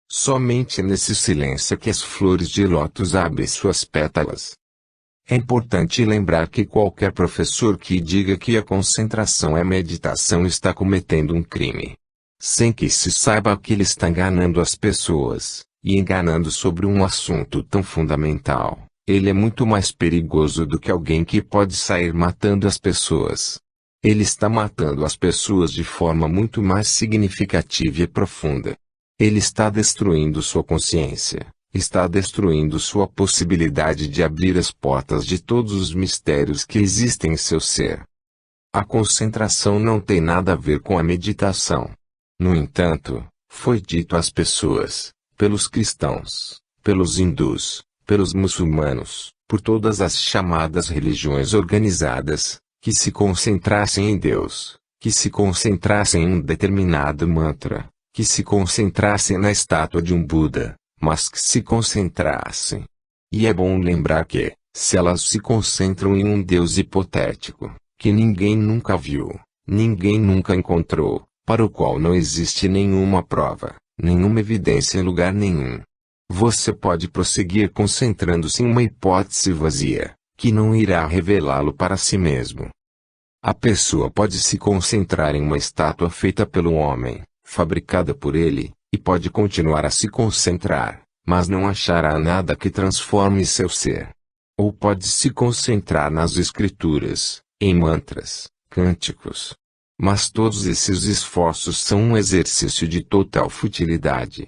Somente nesse silêncio é que as flores de lótus abrem suas pétalas. É importante lembrar que qualquer professor que diga que a concentração é meditação está cometendo um crime. Sem que se saiba que ele está enganando as pessoas, e enganando sobre um assunto tão fundamental. Ele é muito mais perigoso do que alguém que pode sair matando as pessoas. Ele está matando as pessoas de forma muito mais significativa e profunda. Ele está destruindo sua consciência, está destruindo sua possibilidade de abrir as portas de todos os mistérios que existem em seu ser. A concentração não tem nada a ver com a meditação. No entanto, foi dito às pessoas, pelos cristãos, pelos hindus, pelos muçulmanos, por todas as chamadas religiões organizadas, que se concentrassem em Deus, que se concentrassem em um determinado mantra, que se concentrassem na estátua de um Buda, mas que se concentrassem. E é bom lembrar que, se elas se concentram em um Deus hipotético, que ninguém nunca viu, ninguém nunca encontrou, para o qual não existe nenhuma prova, nenhuma evidência em lugar nenhum, você pode prosseguir concentrando-se em uma hipótese vazia, que não irá revelá-lo para si mesmo. A pessoa pode se concentrar em uma estátua feita pelo homem, fabricada por ele, e pode continuar a se concentrar, mas não achará nada que transforme seu ser. Ou pode se concentrar nas escrituras, em mantras, cânticos. Mas todos esses esforços são um exercício de total futilidade.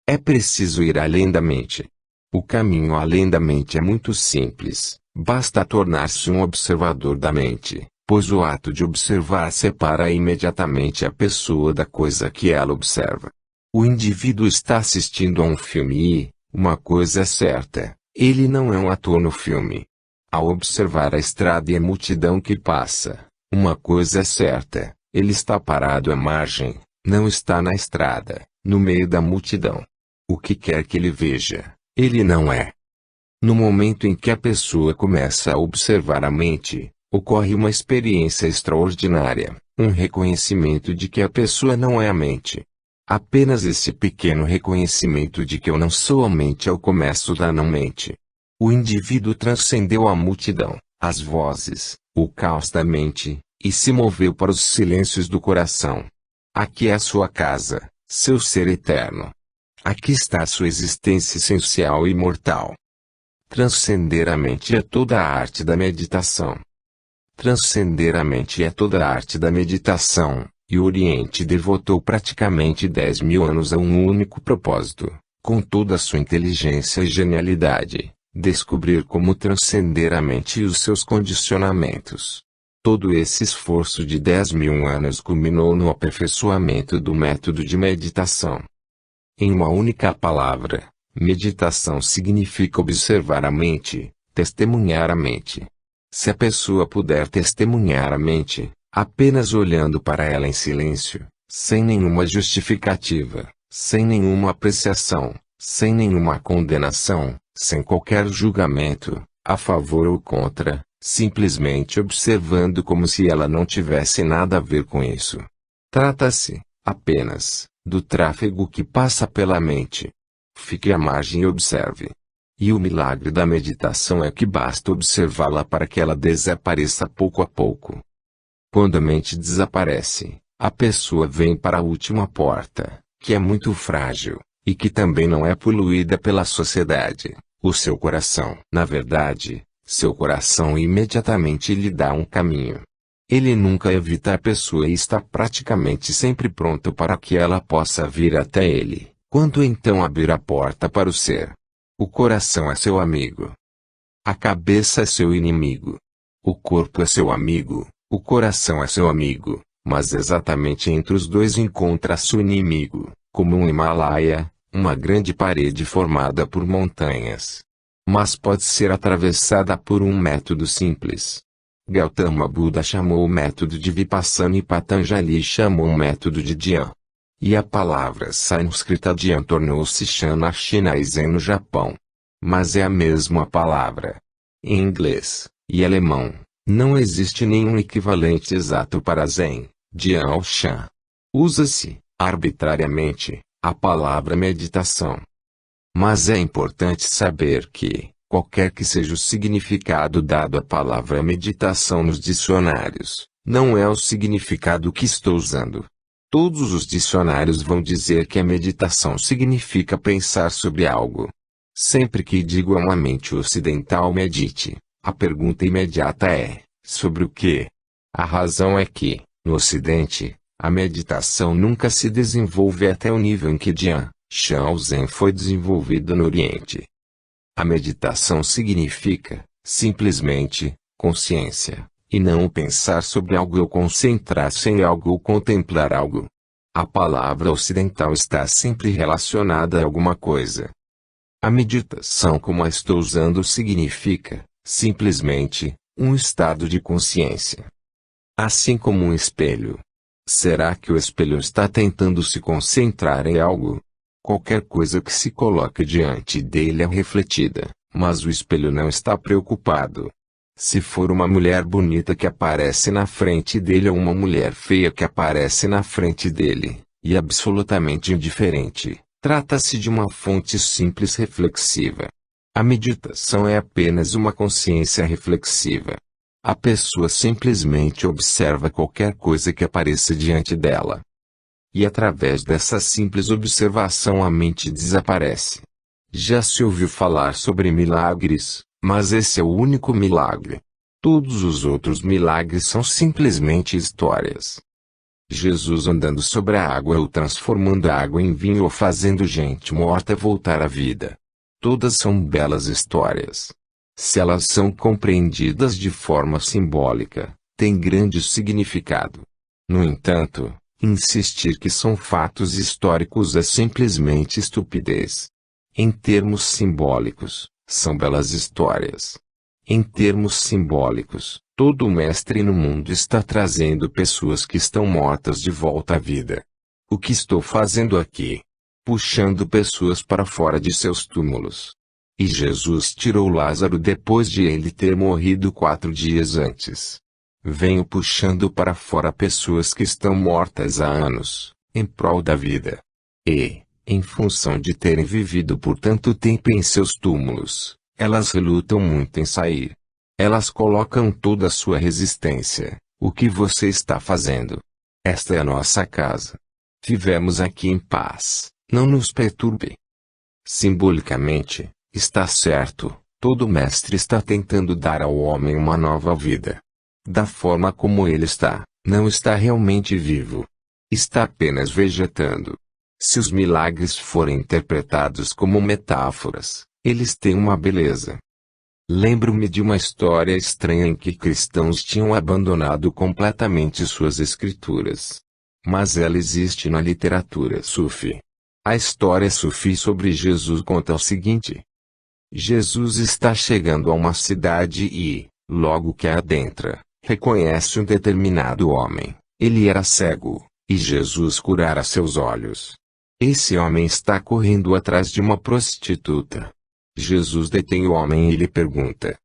É preciso ir além da mente. O caminho além da mente é muito simples, basta tornar-se um observador da mente, pois o ato de observar separa imediatamente a pessoa da coisa que ela observa. O indivíduo está assistindo a um filme e, uma coisa é certa, ele não é um ator no filme. Ao observar a estrada e a multidão que passa, uma coisa é certa, ele está parado à margem, não está na estrada, no meio da multidão. O que quer que ele veja, ele não é. No momento em que a pessoa começa a observar a mente, ocorre uma experiência extraordinária, um reconhecimento de que a pessoa não é a mente. Apenas esse pequeno reconhecimento de que eu não sou a mente é o começo da não-mente. O indivíduo transcendeu a multidão, as vozes, o caos da mente, e se moveu para os silêncios do coração. Aqui é a sua casa, seu ser eterno. Aqui está a sua existência essencial e imortal. Transcender a mente é toda a arte da meditação. Transcender a mente é toda a arte da meditação, e o Oriente devotou praticamente 10.000 anos a um único propósito, com toda a sua inteligência e genialidade, descobrir como transcender a mente e os seus condicionamentos. Todo esse esforço de 10.000 anos culminou no aperfeiçoamento do método de meditação. Em uma única palavra, meditação significa observar a mente, testemunhar a mente. Se a pessoa puder testemunhar a mente, apenas olhando para ela em silêncio, sem nenhuma justificativa, sem nenhuma apreciação, sem nenhuma condenação, sem qualquer julgamento, a favor ou contra, simplesmente observando como se ela não tivesse nada a ver com isso. Trata-se, apenas, do tráfego que passa pela mente. Fique à margem e observe. E o milagre da meditação é que basta observá-la para que ela desapareça pouco a pouco. Quando a mente desaparece, a pessoa vem para a última porta, que é muito frágil, e que também não é poluída pela sociedade, o seu coração. Na verdade, seu coração imediatamente lhe dá um caminho. Ele nunca evita a pessoa e está praticamente sempre pronto para que ela possa vir até ele, quando então abrir a porta para o ser. O coração é seu amigo. A cabeça é seu inimigo. O corpo é seu amigo, o coração é seu amigo, mas exatamente entre os dois encontra-se o inimigo, como um Himalaia, uma grande parede formada por montanhas. Mas pode ser atravessada por um método simples. Gautama Buda chamou o método de Vipassana e Patanjali chamou o método de Dhyan. E a palavra sânscrita Dhyan tornou-se Shan na China e Zen no Japão. Mas é a mesma palavra. Em inglês e alemão, não existe nenhum equivalente exato para Zen, Dhyan ou Shan. Usa-se, arbitrariamente, a palavra meditação. Mas é importante saber que, qualquer que seja o significado dado à palavra meditação nos dicionários, não é o significado que estou usando. Todos os dicionários vão dizer que a meditação significa pensar sobre algo. Sempre que digo a uma mente ocidental medite, a pergunta imediata é, sobre o quê? A razão é que, no Ocidente, a meditação nunca se desenvolve até o nível em que Jian Shaozen foi desenvolvido no Oriente. A meditação significa, simplesmente, consciência, e não pensar sobre algo ou concentrar-se em algo ou contemplar algo. A palavra ocidental está sempre relacionada a alguma coisa. A meditação como a estou usando significa, simplesmente, um estado de consciência. Assim como um espelho. Será que o espelho está tentando se concentrar em algo? Qualquer coisa que se coloque diante dele é refletida, mas o espelho não está preocupado. Se for uma mulher bonita que aparece na frente dele ou uma mulher feia que aparece na frente dele, e absolutamente indiferente, trata-se de uma fonte simples reflexiva. A meditação é apenas uma consciência reflexiva. A pessoa simplesmente observa qualquer coisa que apareça diante dela. E através dessa simples observação a mente desaparece. Já se ouviu falar sobre milagres, mas esse é o único milagre. Todos os outros milagres são simplesmente histórias. Jesus andando sobre a água ou transformando a água em vinho ou fazendo gente morta voltar à vida. Todas são belas histórias. Se elas são compreendidas de forma simbólica, têm grande significado. No entanto, insistir que são fatos históricos é simplesmente estupidez. Em termos simbólicos, são belas histórias. Em termos simbólicos, todo mestre no mundo está trazendo pessoas que estão mortas de volta à vida. O que estou fazendo aqui? Puxando pessoas para fora de seus túmulos. E Jesus tirou Lázaro depois de ele ter morrido 4 dias antes. Venho puxando para fora pessoas que estão mortas há anos, em prol da vida. E, em função de terem vivido por tanto tempo em seus túmulos, elas relutam muito em sair. Elas colocam toda a sua resistência. O que você está fazendo? Esta é a nossa casa. Vivemos aqui em paz, não nos perturbe. Simbolicamente, está certo, todo mestre está tentando dar ao homem uma nova vida. Da forma como ele está, não está realmente vivo. Está apenas vegetando. Se os milagres forem interpretados como metáforas, eles têm uma beleza. Lembro-me de uma história estranha em que cristãos tinham abandonado completamente suas escrituras. Mas ela existe na literatura sufi. A história sufi sobre Jesus conta o seguinte. Jesus está chegando a uma cidade e, logo que a adentra, reconhece um determinado homem. Ele era cego, e Jesus curara seus olhos. Esse homem está correndo atrás de uma prostituta. Jesus detém o homem e lhe pergunta: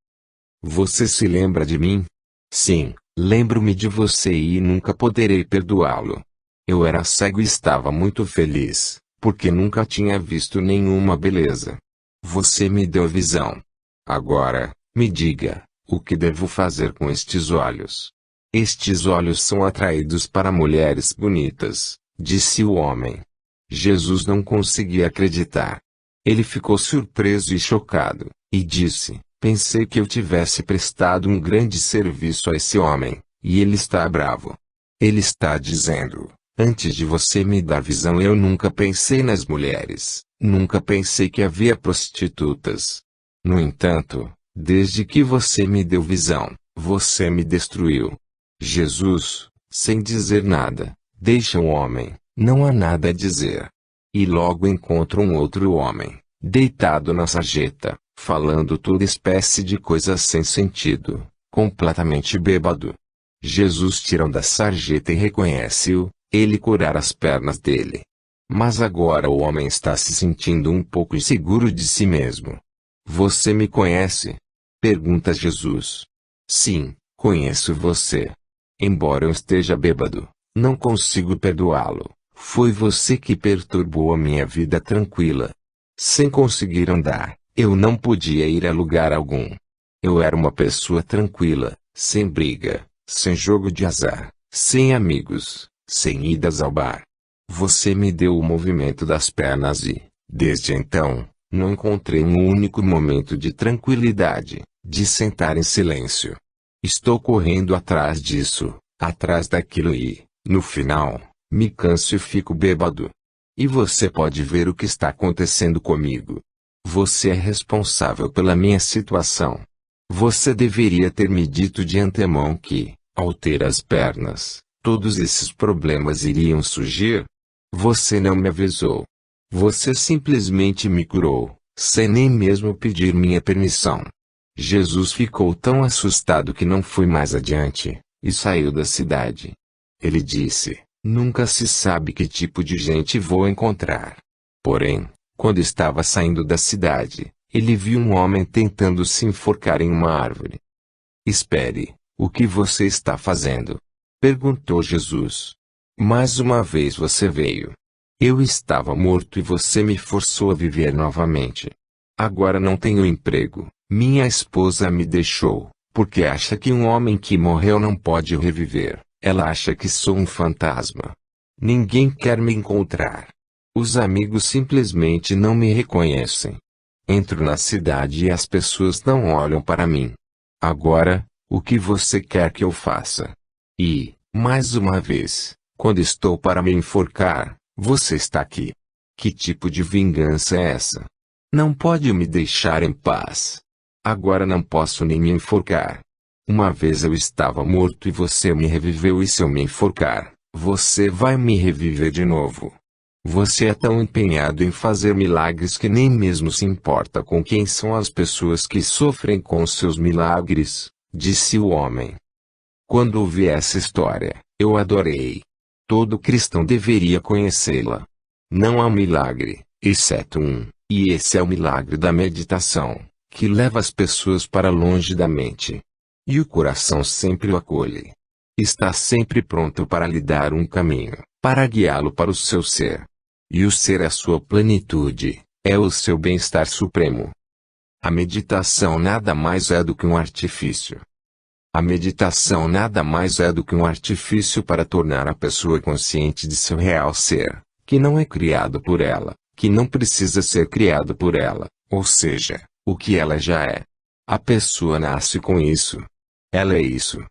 Você se lembra de mim? Sim, lembro-me de você e nunca poderei perdoá-lo. Eu era cego e estava muito feliz, porque nunca tinha visto nenhuma beleza. Você me deu visão. Agora, me diga, o que devo fazer com estes olhos? Estes olhos são atraídos para mulheres bonitas, disse o homem. Jesus não conseguia acreditar. Ele ficou surpreso e chocado, e disse, pensei que eu tivesse prestado um grande serviço a esse homem, e ele está bravo. Ele está dizendo, antes de você me dar visão eu nunca pensei nas mulheres, nunca pensei que havia prostitutas. No entanto, desde que você me deu visão, você me destruiu. Jesus, sem dizer nada, deixa o homem, não há nada a dizer. E logo encontra um outro homem, deitado na sarjeta, falando toda espécie de coisas sem sentido, completamente bêbado. Jesus tira da sarjeta e reconhece-o, ele curar as pernas dele. Mas agora o homem está se sentindo um pouco inseguro de si mesmo. Você me conhece? Pergunta Jesus. Sim, conheço você. Embora eu esteja bêbado, não consigo perdoá-lo. Foi você que perturbou a minha vida tranquila. Sem conseguir andar, eu não podia ir a lugar algum. Eu era uma pessoa tranquila, sem briga, sem jogo de azar, sem amigos, sem idas ao bar. Você me deu o movimento das pernas e, desde então, não encontrei um único momento de tranquilidade, de sentar em silêncio. Estou correndo atrás disso, atrás daquilo e, no final, me canso e fico bêbado. E você pode ver o que está acontecendo comigo. Você é responsável pela minha situação. Você deveria ter me dito de antemão que, ao ter as pernas, todos esses problemas iriam surgir. Você não me avisou. Você simplesmente me curou, sem nem mesmo pedir minha permissão. Jesus ficou tão assustado que não foi mais adiante, e saiu da cidade. Ele disse: nunca se sabe que tipo de gente vou encontrar. Porém, quando estava saindo da cidade, ele viu um homem tentando se enforcar em uma árvore. Espere, o que você está fazendo? Perguntou Jesus. Mais uma vez você veio. Eu estava morto e você me forçou a viver novamente. Agora não tenho emprego. Minha esposa me deixou, porque acha que um homem que morreu não pode reviver. Ela acha que sou um fantasma. Ninguém quer me encontrar. Os amigos simplesmente não me reconhecem. Entro na cidade e as pessoas não olham para mim. Agora, o que você quer que eu faça? E, mais uma vez, quando estou para me enforcar, você está aqui. Que tipo de vingança é essa? Não pode me deixar em paz. Agora não posso nem me enforcar. Uma vez eu estava morto e você me reviveu, e se eu me enforcar, você vai me reviver de novo. Você é tão empenhado em fazer milagres que nem mesmo se importa com quem são as pessoas que sofrem com seus milagres, disse o homem. Quando ouvi essa história, eu adorei. Todo cristão deveria conhecê-la. Não há milagre, exceto um, e esse é o milagre da meditação, que leva as pessoas para longe da mente. E o coração sempre o acolhe. Está sempre pronto para lhe dar um caminho, para guiá-lo para o seu ser. E o ser é a sua plenitude, é o seu bem-estar supremo. A meditação nada mais é do que um artifício. A meditação nada mais é do que um artifício para tornar a pessoa consciente de seu real ser, que não é criado por ela, que não precisa ser criado por ela, ou seja, o que ela já é. A pessoa nasce com isso. Ela é isso.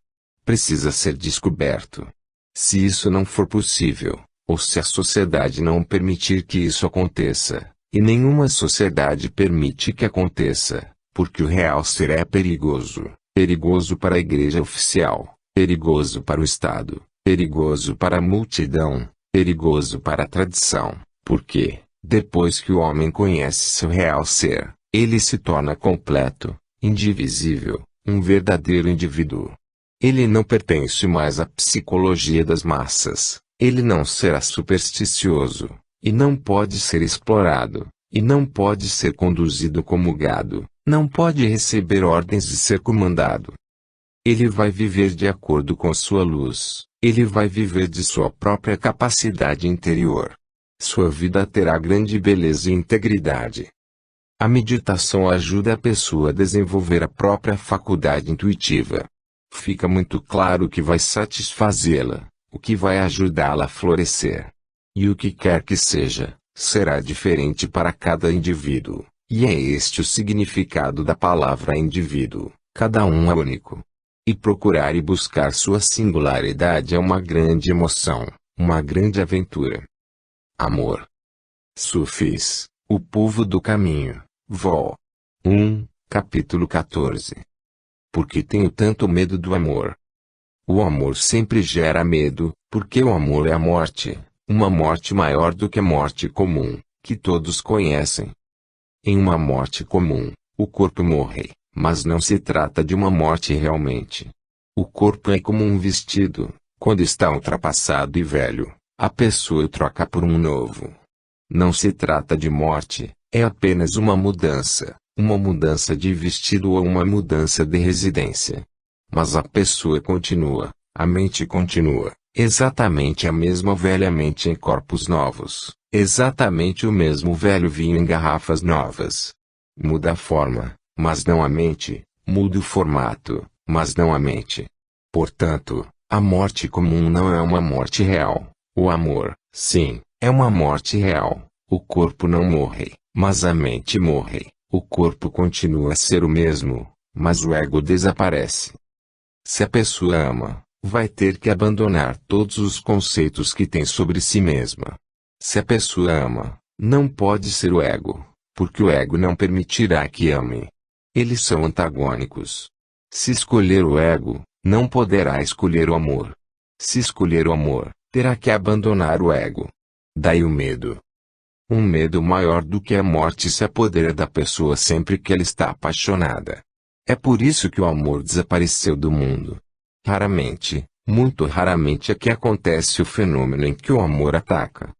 Precisa ser descoberto. Se isso não for possível, ou se a sociedade não permitir que isso aconteça, e nenhuma sociedade permite que aconteça, porque o real ser é perigoso. Perigoso para a igreja oficial, perigoso para o Estado, perigoso para a multidão, perigoso para a tradição, porque, depois que o homem conhece seu real ser, ele se torna completo, indivisível, um verdadeiro indivíduo. Ele não pertence mais à psicologia das massas, ele não será supersticioso, e não pode ser explorado, e não pode ser conduzido como gado. Não pode receber ordens e ser comandado. Ele vai viver de acordo com sua luz. Ele vai viver de sua própria capacidade interior. Sua vida terá grande beleza e integridade. A meditação ajuda a pessoa a desenvolver a própria faculdade intuitiva. Fica muito claro o que vai satisfazê-la, o que vai ajudá-la a florescer. E o que quer que seja, será diferente para cada indivíduo. E é este o significado da palavra indivíduo, cada um é único. E procurar e buscar sua singularidade é uma grande emoção, uma grande aventura. Amor. Sufis, o povo do caminho, Vol. 1, capítulo 14. Por que tenho tanto medo do amor? O amor sempre gera medo, porque o amor é a morte, uma morte maior do que a morte comum, que todos conhecem. Em uma morte comum, o corpo morre, mas não se trata de uma morte realmente. O corpo é como um vestido, quando está ultrapassado e velho, a pessoa o troca por um novo. Não se trata de morte, é apenas uma mudança de vestido ou uma mudança de residência. Mas a pessoa continua, a mente continua, Exatamente a mesma velha mente em corpos novos, exatamente o mesmo velho vinho em garrafas novas. Muda a forma, mas não a mente, muda o formato, mas não a mente. Portanto, a morte comum não é uma morte real. O amor, sim, é uma morte real. O corpo não morre, mas a mente morre. O corpo continua a ser o mesmo, mas o ego desaparece. Se a pessoa ama, vai ter que abandonar todos os conceitos que tem sobre si mesma. Se a pessoa ama, não pode ser o ego, porque o ego não permitirá que ame. Eles são antagônicos. Se escolher o ego, não poderá escolher o amor. Se escolher o amor, terá que abandonar o ego. Daí o medo. Um medo maior do que a morte se apodera da pessoa sempre que ela está apaixonada. É por isso que o amor desapareceu do mundo. Raramente, muito raramente é que acontece o fenômeno em que o amor ataca.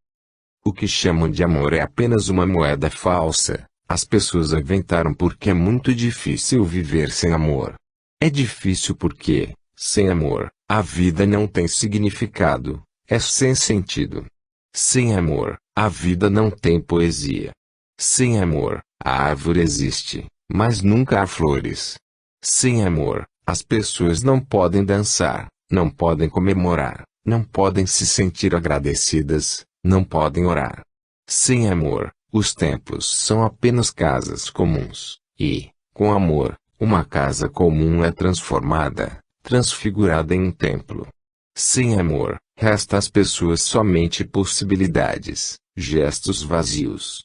O que chamam de amor é apenas uma moeda falsa. As pessoas inventaram porque é muito difícil viver sem amor. É difícil porque, sem amor, a vida não tem significado, é sem sentido. Sem amor, a vida não tem poesia. Sem amor, a árvore existe, mas nunca há flores. Sem amor, as pessoas não podem dançar, não podem comemorar, não podem se sentir agradecidas, não podem orar. Sem amor, os templos são apenas casas comuns, e, com amor, uma casa comum é transformada, transfigurada em um templo. Sem amor, resta às pessoas somente possibilidades, gestos vazios.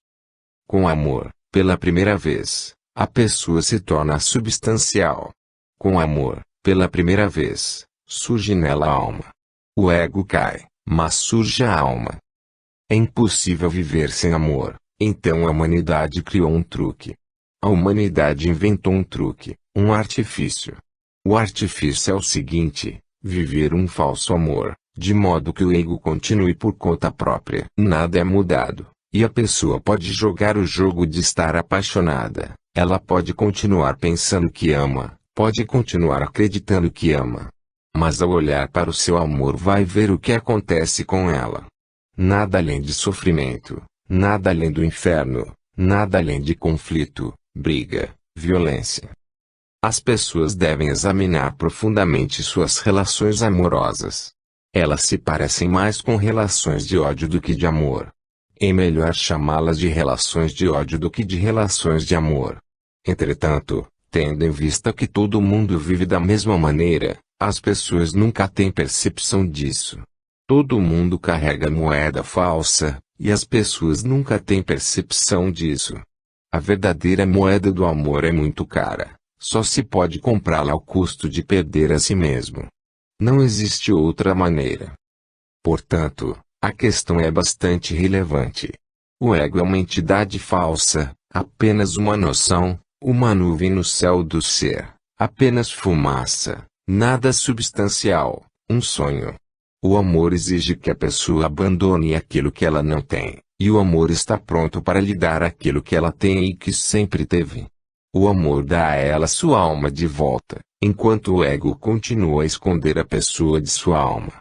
Com amor, pela primeira vez, a pessoa se torna substancial. Com amor, pela primeira vez, surge nela a alma. O ego cai, mas surge a alma. É impossível viver sem amor, então a humanidade criou um truque. A humanidade inventou um truque, um artifício. O artifício é o seguinte: viver um falso amor, de modo que o ego continue por conta própria. Nada é mudado, e a pessoa pode jogar o jogo de estar apaixonada. Ela pode continuar pensando que ama, pode continuar acreditando que ama. Mas ao olhar para o seu amor vai ver o que acontece com ela. Nada além de sofrimento, nada além do inferno, nada além de conflito, briga, violência. As pessoas devem examinar profundamente suas relações amorosas. Elas se parecem mais com relações de ódio do que de amor. É melhor chamá-las de relações de ódio do que de relações de amor. Entretanto, tendo em vista que todo mundo vive da mesma maneira, as pessoas nunca têm percepção disso. Todo mundo carrega moeda falsa, e as pessoas nunca têm percepção disso. A verdadeira moeda do amor é muito cara. Só se pode comprá-la ao custo de perder a si mesmo. Não existe outra maneira. Portanto, a questão é bastante relevante. O ego é uma entidade falsa, apenas uma noção, uma nuvem no céu do ser, apenas fumaça, nada substancial, um sonho. O amor exige que a pessoa abandone aquilo que ela não tem, e o amor está pronto para lhe dar aquilo que ela tem e que sempre teve. O amor dá a ela sua alma de volta, enquanto o ego continua a esconder a pessoa de sua alma.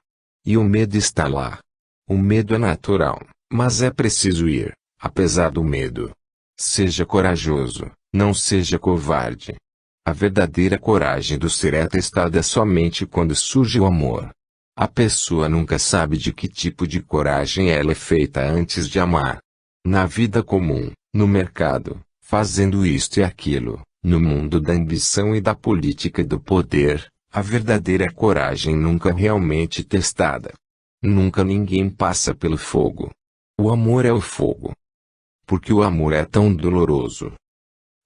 E o medo está lá. O medo é natural, mas é preciso ir, apesar do medo. Seja corajoso, não seja covarde. A verdadeira coragem do ser é testada somente quando surge o amor. A pessoa nunca sabe de que tipo de coragem ela é feita antes de amar. Na vida comum, no mercado, fazendo isto e aquilo, no mundo da ambição e da política e do poder, a verdadeira coragem nunca é realmente testada. Nunca ninguém passa pelo fogo. O amor é o fogo. Porque o amor é tão doloroso.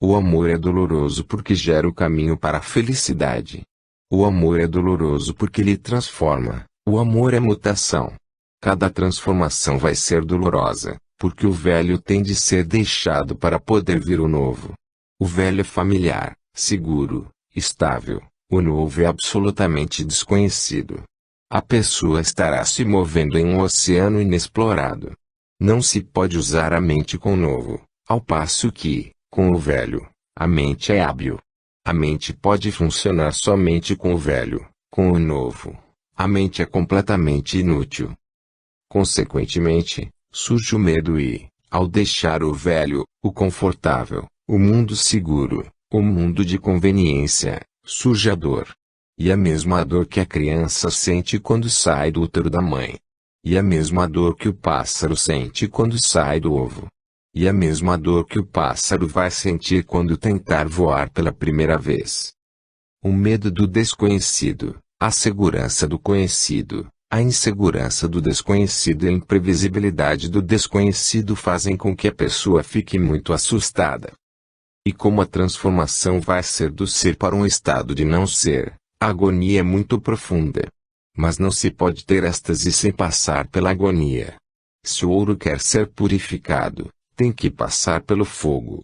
O amor é doloroso porque gera o caminho para a felicidade. O amor é doloroso porque ele transforma. O amor é mutação. Cada transformação vai ser dolorosa, porque o velho tem de ser deixado para poder vir o novo. O velho é familiar, seguro, estável. O novo é absolutamente desconhecido. A pessoa estará se movendo em um oceano inexplorado. Não se pode usar a mente com o novo, ao passo que, com o velho, a mente é hábil. A mente pode funcionar somente com o velho, com o novo. a mente é completamente inútil. Consequentemente, surge o medo e, ao deixar o velho, o confortável, o mundo seguro, o mundo de conveniência, surge a dor. E a mesma dor que a criança sente quando sai do útero da mãe. E a mesma dor que o pássaro sente quando sai do ovo. E a mesma dor que o pássaro vai sentir quando tentar voar pela primeira vez. O medo do desconhecido, a segurança do conhecido, a insegurança do desconhecido e a imprevisibilidade do desconhecido fazem com que a pessoa fique muito assustada. E como a transformação vai ser do ser para um estado de não ser, a agonia é muito profunda. Mas não se pode ter êxtase sem passar pela agonia. Se o ouro quer ser purificado, tem que passar pelo fogo.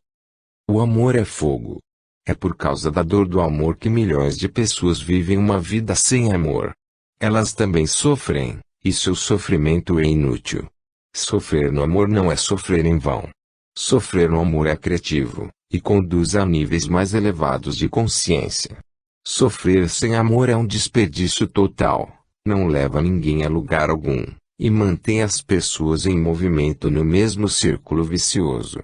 O amor é fogo. É por causa da dor do amor que milhões de pessoas vivem uma vida sem amor. Elas também sofrem, e seu sofrimento é inútil. Sofrer no amor não é sofrer em vão. Sofrer no amor é criativo, e conduz a níveis mais elevados de consciência. Sofrer sem amor é um desperdício total, não leva ninguém a lugar algum, e mantém as pessoas em movimento no mesmo círculo vicioso.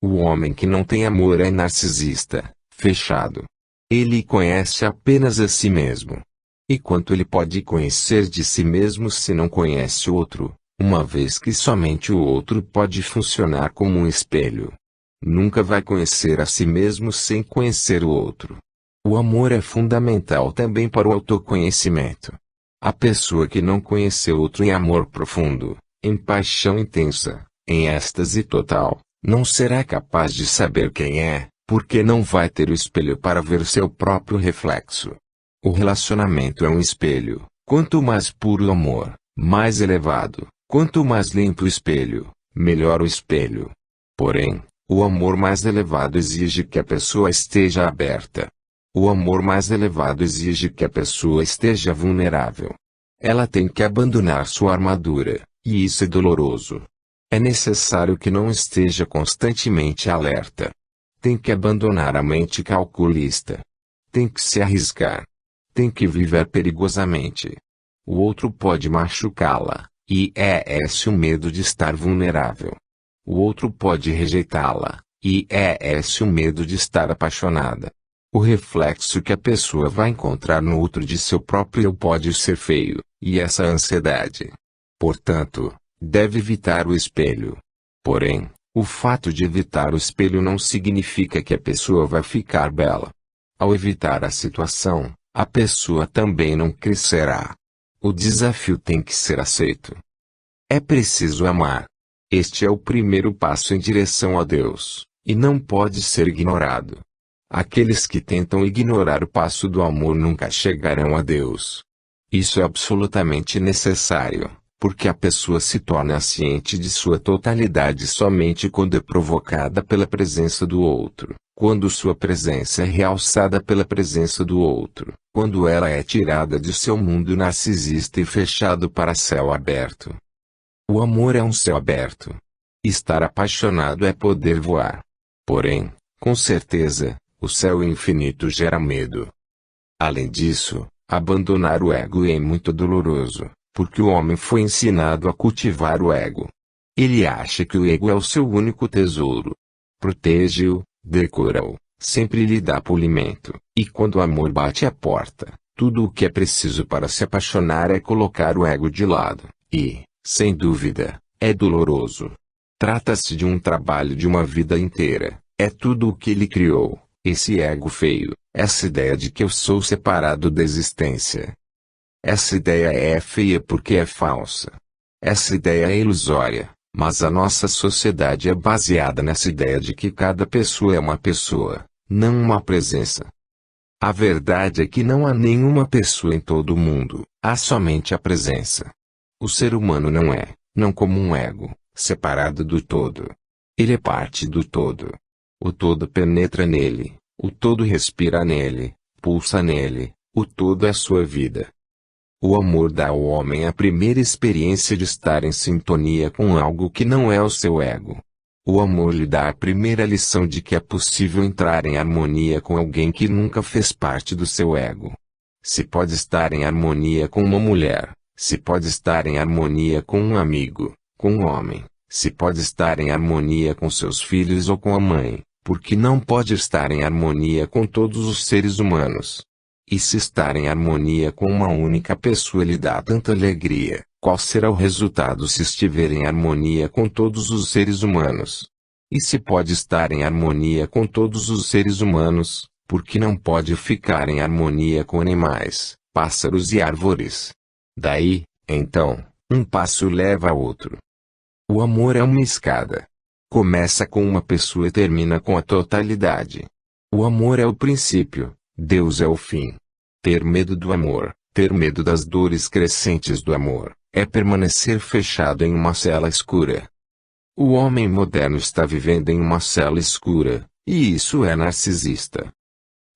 O homem que não tem amor é narcisista, fechado. Ele conhece apenas a si mesmo. E quanto ele pode conhecer de si mesmo se não conhece o outro, uma vez que somente o outro pode funcionar como um espelho? Nunca vai conhecer a si mesmo sem conhecer o outro. O amor é fundamental também para o autoconhecimento. A pessoa que não conheceu outro em amor profundo, em paixão intensa, em êxtase total, não será capaz de saber quem é, porque não vai ter o espelho para ver seu próprio reflexo. O relacionamento é um espelho. Quanto mais puro o amor, mais elevado. Quanto mais limpo o espelho, melhor o espelho. Porém, o amor mais elevado exige que a pessoa esteja aberta. O amor mais elevado exige que a pessoa esteja vulnerável. Ela tem que abandonar sua armadura, e isso é doloroso. É necessário que não esteja constantemente alerta. Tem que abandonar a mente calculista. Tem que se arriscar. Tem que viver perigosamente. O outro pode machucá-la, e é esse o medo de estar vulnerável. O outro pode rejeitá-la, e é esse o medo de estar apaixonada. O reflexo que a pessoa vai encontrar no outro de seu próprio eu pode ser feio, e essa ansiedade. Portanto, deve evitar o espelho. Porém, o fato de evitar o espelho não significa que a pessoa vai ficar bela. Ao evitar a situação, a pessoa também não crescerá. O desafio tem que ser aceito. É preciso amar. Este é o primeiro passo em direção a Deus, e não pode ser ignorado. Aqueles que tentam ignorar o passo do amor nunca chegarão a Deus. Isso é absolutamente necessário, porque a pessoa se torna ciente de sua totalidade somente quando é provocada pela presença do outro, quando sua presença é realçada pela presença do outro, quando ela é tirada de seu mundo narcisista e fechado para céu aberto. O amor é um céu aberto. Estar apaixonado é poder voar. Porém, com certeza, o céu infinito gera medo. Além disso, abandonar o ego é muito doloroso, porque o homem foi ensinado a cultivar o ego. Ele acha que o ego é o seu único tesouro. Protege-o, decora-o, sempre lhe dá polimento, e quando o amor bate à porta, tudo o que é preciso para se apaixonar é colocar o ego de lado, e, sem dúvida, é doloroso. Trata-se de um trabalho de uma vida inteira, é tudo o que ele criou, esse ego feio, essa ideia de que eu sou separado da existência. Essa ideia é feia porque é falsa. Essa ideia é ilusória, mas a nossa sociedade é baseada nessa ideia de que cada pessoa é uma pessoa, não uma presença. A verdade é que não há nenhuma pessoa em todo o mundo, há somente a presença. O ser humano não como um ego, separado do todo. Ele é parte do todo. O todo penetra nele, o todo respira nele, pulsa nele, o todo é sua vida. O amor dá ao homem a primeira experiência de estar em sintonia com algo que não é o seu ego. O amor lhe dá a primeira lição de que é possível entrar em harmonia com alguém que nunca fez parte do seu ego. se pode estar em harmonia com uma mulher, se pode estar em harmonia com um amigo, com um homem, se pode estar em harmonia com seus filhos ou com a mãe, porque não pode estar em harmonia com todos os seres humanos. E se estar em harmonia com uma única pessoa lhe dá tanta alegria, qual será o resultado se estiver em harmonia com todos os seres humanos? E se pode estar em harmonia com todos os seres humanos, por que não pode ficar em harmonia com animais, pássaros e árvores? Daí, então, um passo leva a outro. O amor é uma escada. Começa com uma pessoa e termina com a totalidade. O amor é o princípio, Deus é o fim. Ter medo do amor, ter medo das dores crescentes do amor, é permanecer fechado em uma cela escura. O homem moderno está vivendo em uma cela escura, e isso é narcisista.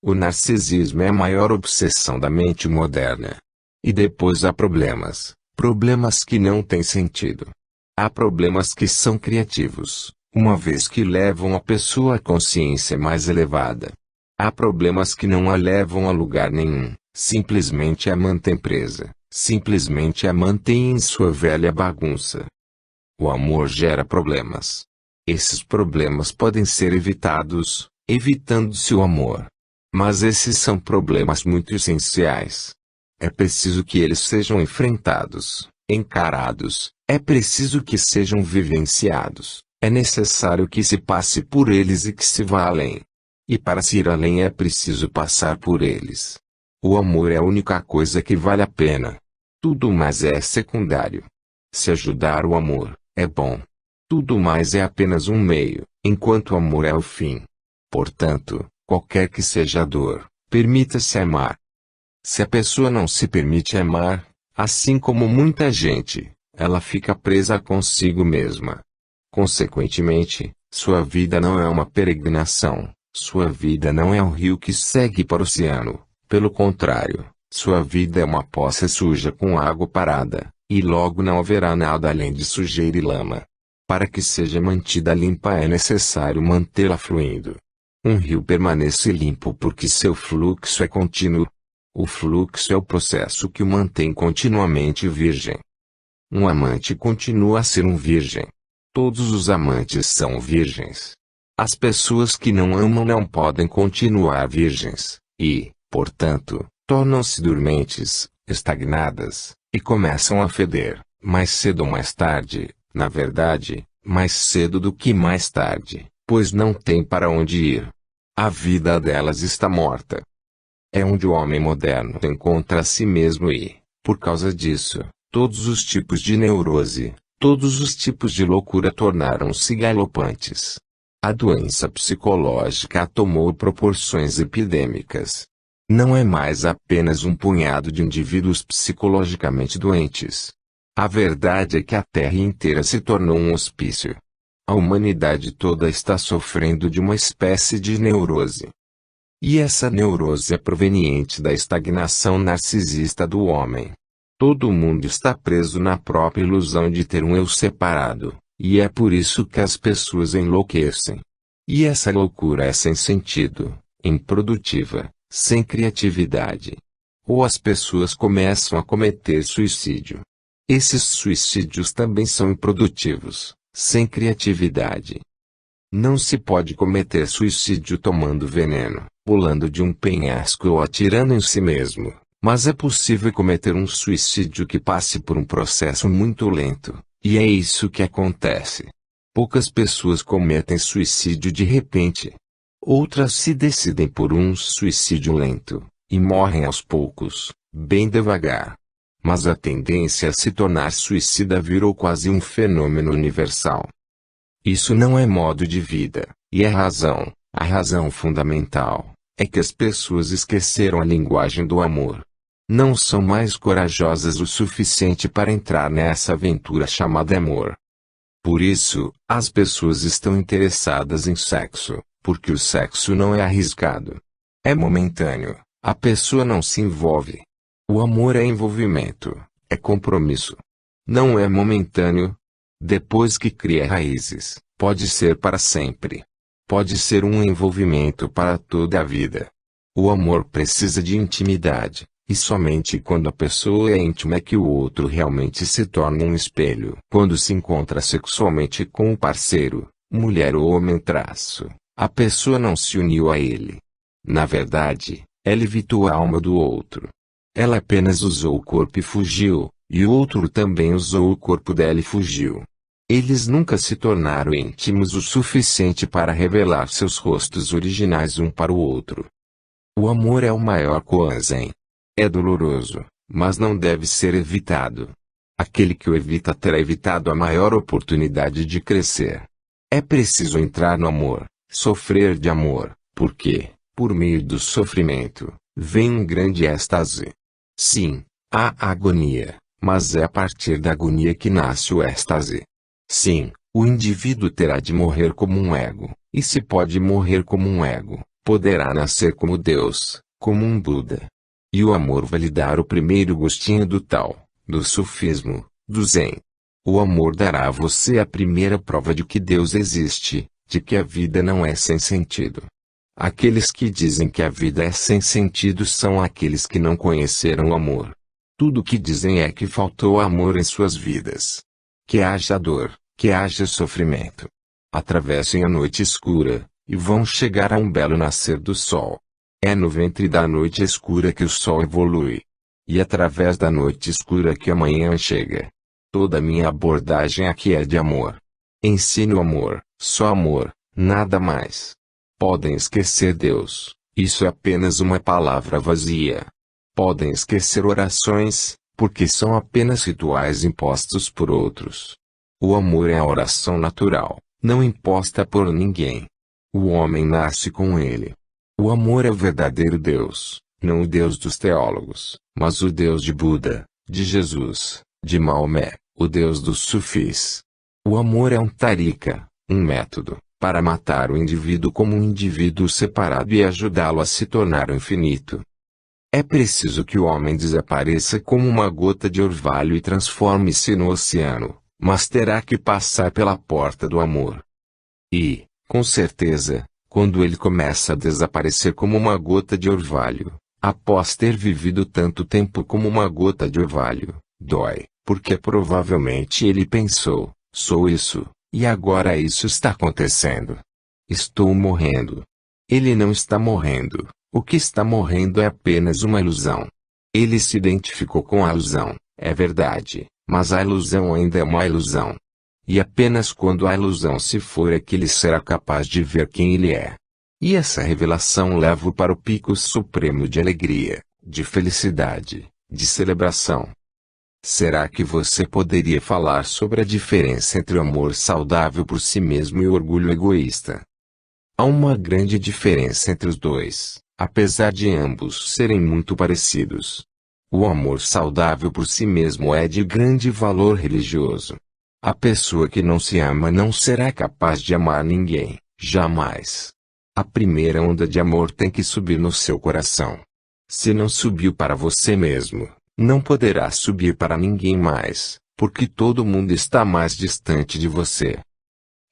O narcisismo é a maior obsessão da mente moderna. E depois há problemas, problemas que não têm sentido. Há problemas que são criativos, uma vez que levam a pessoa à consciência mais elevada. Há problemas que não a levam a lugar nenhum, simplesmente a mantém presa, simplesmente a mantém em sua velha bagunça. O amor gera problemas. Esses problemas podem ser evitados, evitando-se o amor. Mas esses são problemas muito essenciais. É preciso que eles sejam enfrentados, encarados, é preciso que sejam vivenciados, é necessário que se passe por eles e que se vá além. E para se ir além é preciso passar por eles. O amor é a única coisa que vale a pena. Tudo mais é secundário. Se ajudar o amor, é bom. Tudo mais é apenas um meio, enquanto o amor é o fim. Portanto, qualquer que seja a dor, permita-se amar. Se a pessoa não se permite amar, assim como muita gente, ela fica presa consigo mesma. Consequentemente, sua vida não é uma peregrinação, sua vida não é um rio que segue para o oceano, pelo contrário, sua vida é uma poça suja com água parada, e logo não haverá nada além de sujeira e lama. Para que seja mantida limpa é necessário mantê-la fluindo. Um rio permanece limpo porque seu fluxo é contínuo. O fluxo é o processo que o mantém continuamente virgem. Um amante continua a ser um virgem. Todos os amantes são virgens. As pessoas que não amam não podem continuar virgens, e, portanto, tornam-se dormentes, estagnadas, e começam a feder, mais cedo ou mais tarde, na verdade, mais cedo do que mais tarde, pois não tem para onde ir. A vida delas está morta. É onde o homem moderno encontra a si mesmo e, por causa disso, todos os tipos de neurose, todos os tipos de loucura tornaram-se galopantes. A doença psicológica tomou proporções epidêmicas. Não é mais apenas um punhado de indivíduos psicologicamente doentes. A verdade é que a Terra inteira se tornou um hospício. A humanidade toda está sofrendo de uma espécie de neurose. E essa neurose é proveniente da estagnação narcisista do homem. Todo mundo está preso na própria ilusão de ter um eu separado, e é por isso que as pessoas enlouquecem. E essa loucura é sem sentido, improdutiva, sem criatividade. Ou as pessoas começam a cometer suicídio. Esses suicídios também são improdutivos, sem criatividade. Não se pode cometer suicídio tomando veneno, pulando de um penhasco ou atirando em si mesmo, mas é possível cometer um suicídio que passe por um processo muito lento, e é isso que acontece. Poucas pessoas cometem suicídio de repente. Outras se decidem por um suicídio lento, e morrem aos poucos, bem devagar. Mas a tendência a se tornar suicida virou quase um fenômeno universal. Isso não é modo de vida, e a razão fundamental, é que as pessoas esqueceram a linguagem do amor. Não são mais corajosas o suficiente para entrar nessa aventura chamada amor. Por isso, as pessoas estão interessadas em sexo, porque o sexo não é arriscado. É momentâneo, a pessoa não se envolve. O amor é envolvimento, é compromisso. Não é momentâneo. Depois que cria raízes, pode ser para sempre. Pode ser um envolvimento para toda a vida. O amor precisa de intimidade, E somente quando a pessoa é íntima é que o outro realmente se torna um espelho. Quando se encontra sexualmente com o parceiro, mulher ou homem a pessoa não se uniu a ele. Na verdade, ela evitou a alma do outro. Ela apenas usou o corpo e fugiu, e o outro também usou o corpo dela e fugiu. Eles nunca se tornaram íntimos o suficiente para revelar seus rostos originais um para o outro. O amor é o maior Koanzen. É doloroso, mas não deve ser evitado. Aquele que o evita terá evitado a maior oportunidade de crescer. É preciso entrar no amor, sofrer de amor, porque, por meio do sofrimento, vem um grande êxtase. Sim, há agonia, mas é a partir da agonia que nasce o êxtase. Sim, o indivíduo terá de morrer como um ego, e se pode morrer como um ego, poderá nascer como Deus, como um Buda. E o amor vai lhe dar o primeiro gostinho do tal, do sufismo, do Zen. O amor dará a você a primeira prova de que Deus existe, de que a vida não é sem sentido. Aqueles que dizem que a vida é sem sentido são aqueles que não conheceram o amor. Tudo o que dizem é que faltou amor em suas vidas. Que haja dor, que haja sofrimento. Atravessem a noite escura, e vão chegar a um belo nascer do sol. É no ventre da noite escura que o sol evolui. E através da noite escura que a manhã chega. Toda minha abordagem aqui é de amor. Ensino amor, só amor, nada mais. Podem esquecer Deus, isso é apenas uma palavra vazia. Podem esquecer orações, porque são apenas rituais impostos por outros. O amor é a oração natural, não imposta por ninguém. O homem nasce com ele. O amor é o verdadeiro Deus, não o Deus dos teólogos, mas o Deus de Buda, de Jesus, de Maomé, o Deus dos sufis. O amor é um tarika, um método, para matar o indivíduo como um indivíduo separado e ajudá-lo a se tornar o infinito. É preciso que o homem desapareça como uma gota de orvalho e transforme-se no oceano, mas terá que passar pela porta do amor. E, com certeza, quando ele começa a desaparecer como uma gota de orvalho, após ter vivido tanto tempo como uma gota de orvalho, dói, porque provavelmente ele pensou, sou isso, e agora isso está acontecendo. Estou morrendo. Ele não está morrendo, o que está morrendo é apenas uma ilusão. Ele se identificou com a ilusão, é verdade, mas a ilusão ainda é uma ilusão. E apenas quando a ilusão se for é que ele será capaz de ver quem ele é. E essa revelação leva-o para o pico supremo de alegria, de felicidade, de celebração. Será que você poderia falar sobre a diferença entre o amor saudável por si mesmo e o orgulho egoísta? Há uma grande diferença entre os dois, apesar de ambos serem muito parecidos. O amor saudável por si mesmo é de grande valor religioso. A pessoa que não se ama não será capaz de amar ninguém, jamais. A primeira onda de amor tem que subir no seu coração. Se não subiu para você mesmo, não poderá subir para ninguém mais, porque todo mundo está mais distante de você.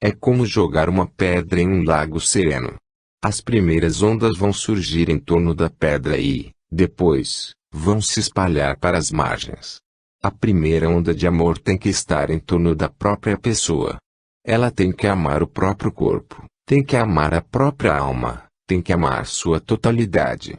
É como jogar uma pedra em um lago sereno. As primeiras ondas vão surgir em torno da pedra e, depois, vão se espalhar para as margens. A primeira onda de amor tem que estar em torno da própria pessoa. Ela tem que amar o próprio corpo, tem que amar a própria alma, tem que amar sua totalidade.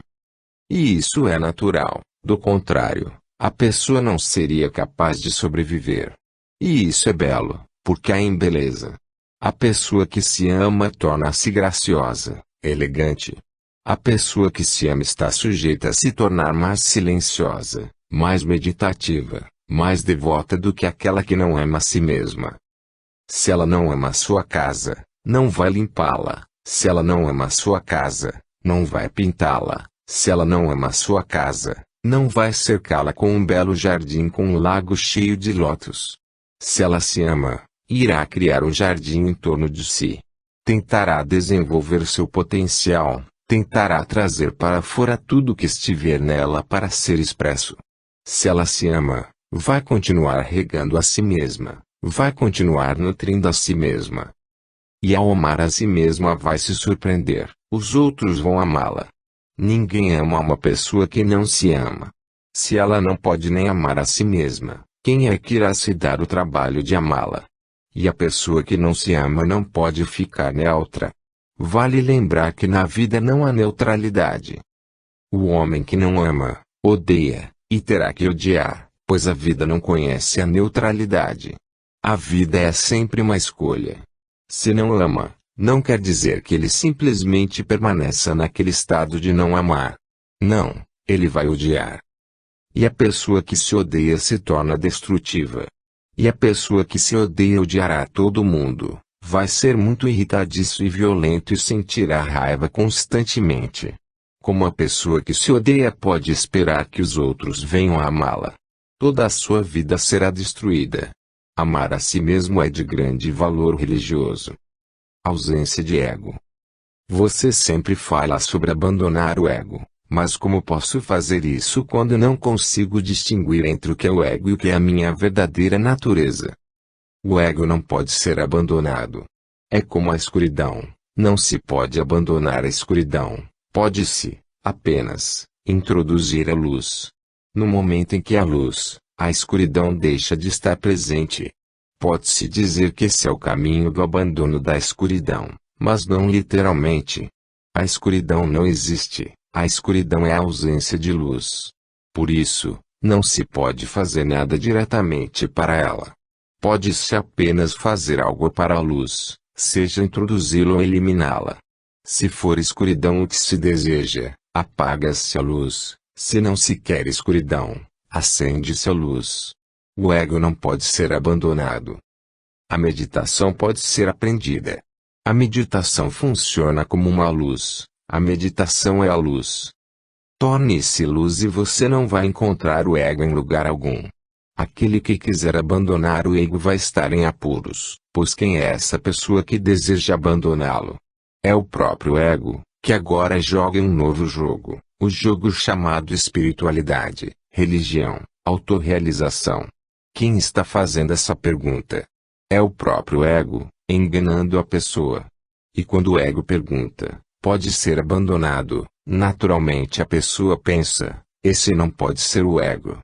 E isso é natural, do contrário, a pessoa não seria capaz de sobreviver. E isso é belo, porque há em beleza. A pessoa que se ama torna-se graciosa, elegante. A pessoa que se ama está sujeita a se tornar mais silenciosa, mais meditativa, mais devota do que aquela que não ama a si mesma. Se ela não ama a sua casa, não vai limpá-la. Se ela não ama a sua casa, não vai pintá-la. Se ela não ama a sua casa, não vai cercá-la com um belo jardim com um lago cheio de lótus. Se ela se ama, irá criar um jardim em torno de si. Tentará desenvolver seu potencial, tentará trazer para fora tudo que estiver nela para ser expresso. Se ela se ama, vai continuar regando a si mesma, vai continuar nutrindo a si mesma. E ao amar a si mesma vai se surpreender, os outros vão amá-la. Ninguém ama uma pessoa que não se ama. Se ela não pode nem amar a si mesma, quem é que irá se dar o trabalho de amá-la? E a pessoa que não se ama não pode ficar neutra. Vale lembrar que na vida não há neutralidade. O homem que não ama, odeia, e terá que odiar, pois a vida não conhece a neutralidade. A vida é sempre uma escolha. Se não ama, não quer dizer que ele simplesmente permaneça naquele estado de não amar. Não, ele vai odiar. E a pessoa que se odeia se torna destrutiva. E a pessoa que se odeia odiará todo mundo, vai ser muito irritadiço e violento e sentirá raiva constantemente. Como a pessoa que se odeia pode esperar que os outros venham a amá-la? Toda a sua vida será destruída. Amar a si mesmo é de grande valor religioso. Ausência de ego. Você sempre fala sobre abandonar o ego, mas como posso fazer isso quando não consigo distinguir entre o que é o ego e o que é a minha verdadeira natureza? O ego não pode ser abandonado. É como a escuridão, não se pode abandonar a escuridão, pode-se, apenas, introduzir a luz. No momento em que há luz, a escuridão deixa de estar presente. Pode-se dizer que esse é o caminho do abandono da escuridão, mas não literalmente. A escuridão não existe, a escuridão é a ausência de luz. Por isso, não se pode fazer nada diretamente para ela. Pode-se apenas fazer algo para a luz, seja introduzi-la ou eliminá-la. Se for escuridão o que se deseja, apaga-se a luz. Se não se quer escuridão, acende-se a luz. O ego não pode ser abandonado. A meditação pode ser aprendida. A meditação funciona como uma luz. A meditação é a luz. Torne-se luz e você não vai encontrar o ego em lugar algum. Aquele que quiser abandonar o ego vai estar em apuros, pois quem é essa pessoa que deseja abandoná-lo? É o próprio ego, que agora joga um novo jogo. O jogo chamado espiritualidade, religião, autorrealização. Quem está fazendo essa pergunta? É o próprio ego, enganando a pessoa. E quando o ego pergunta, pode ser abandonado, naturalmente a pessoa pensa, esse não pode ser o ego.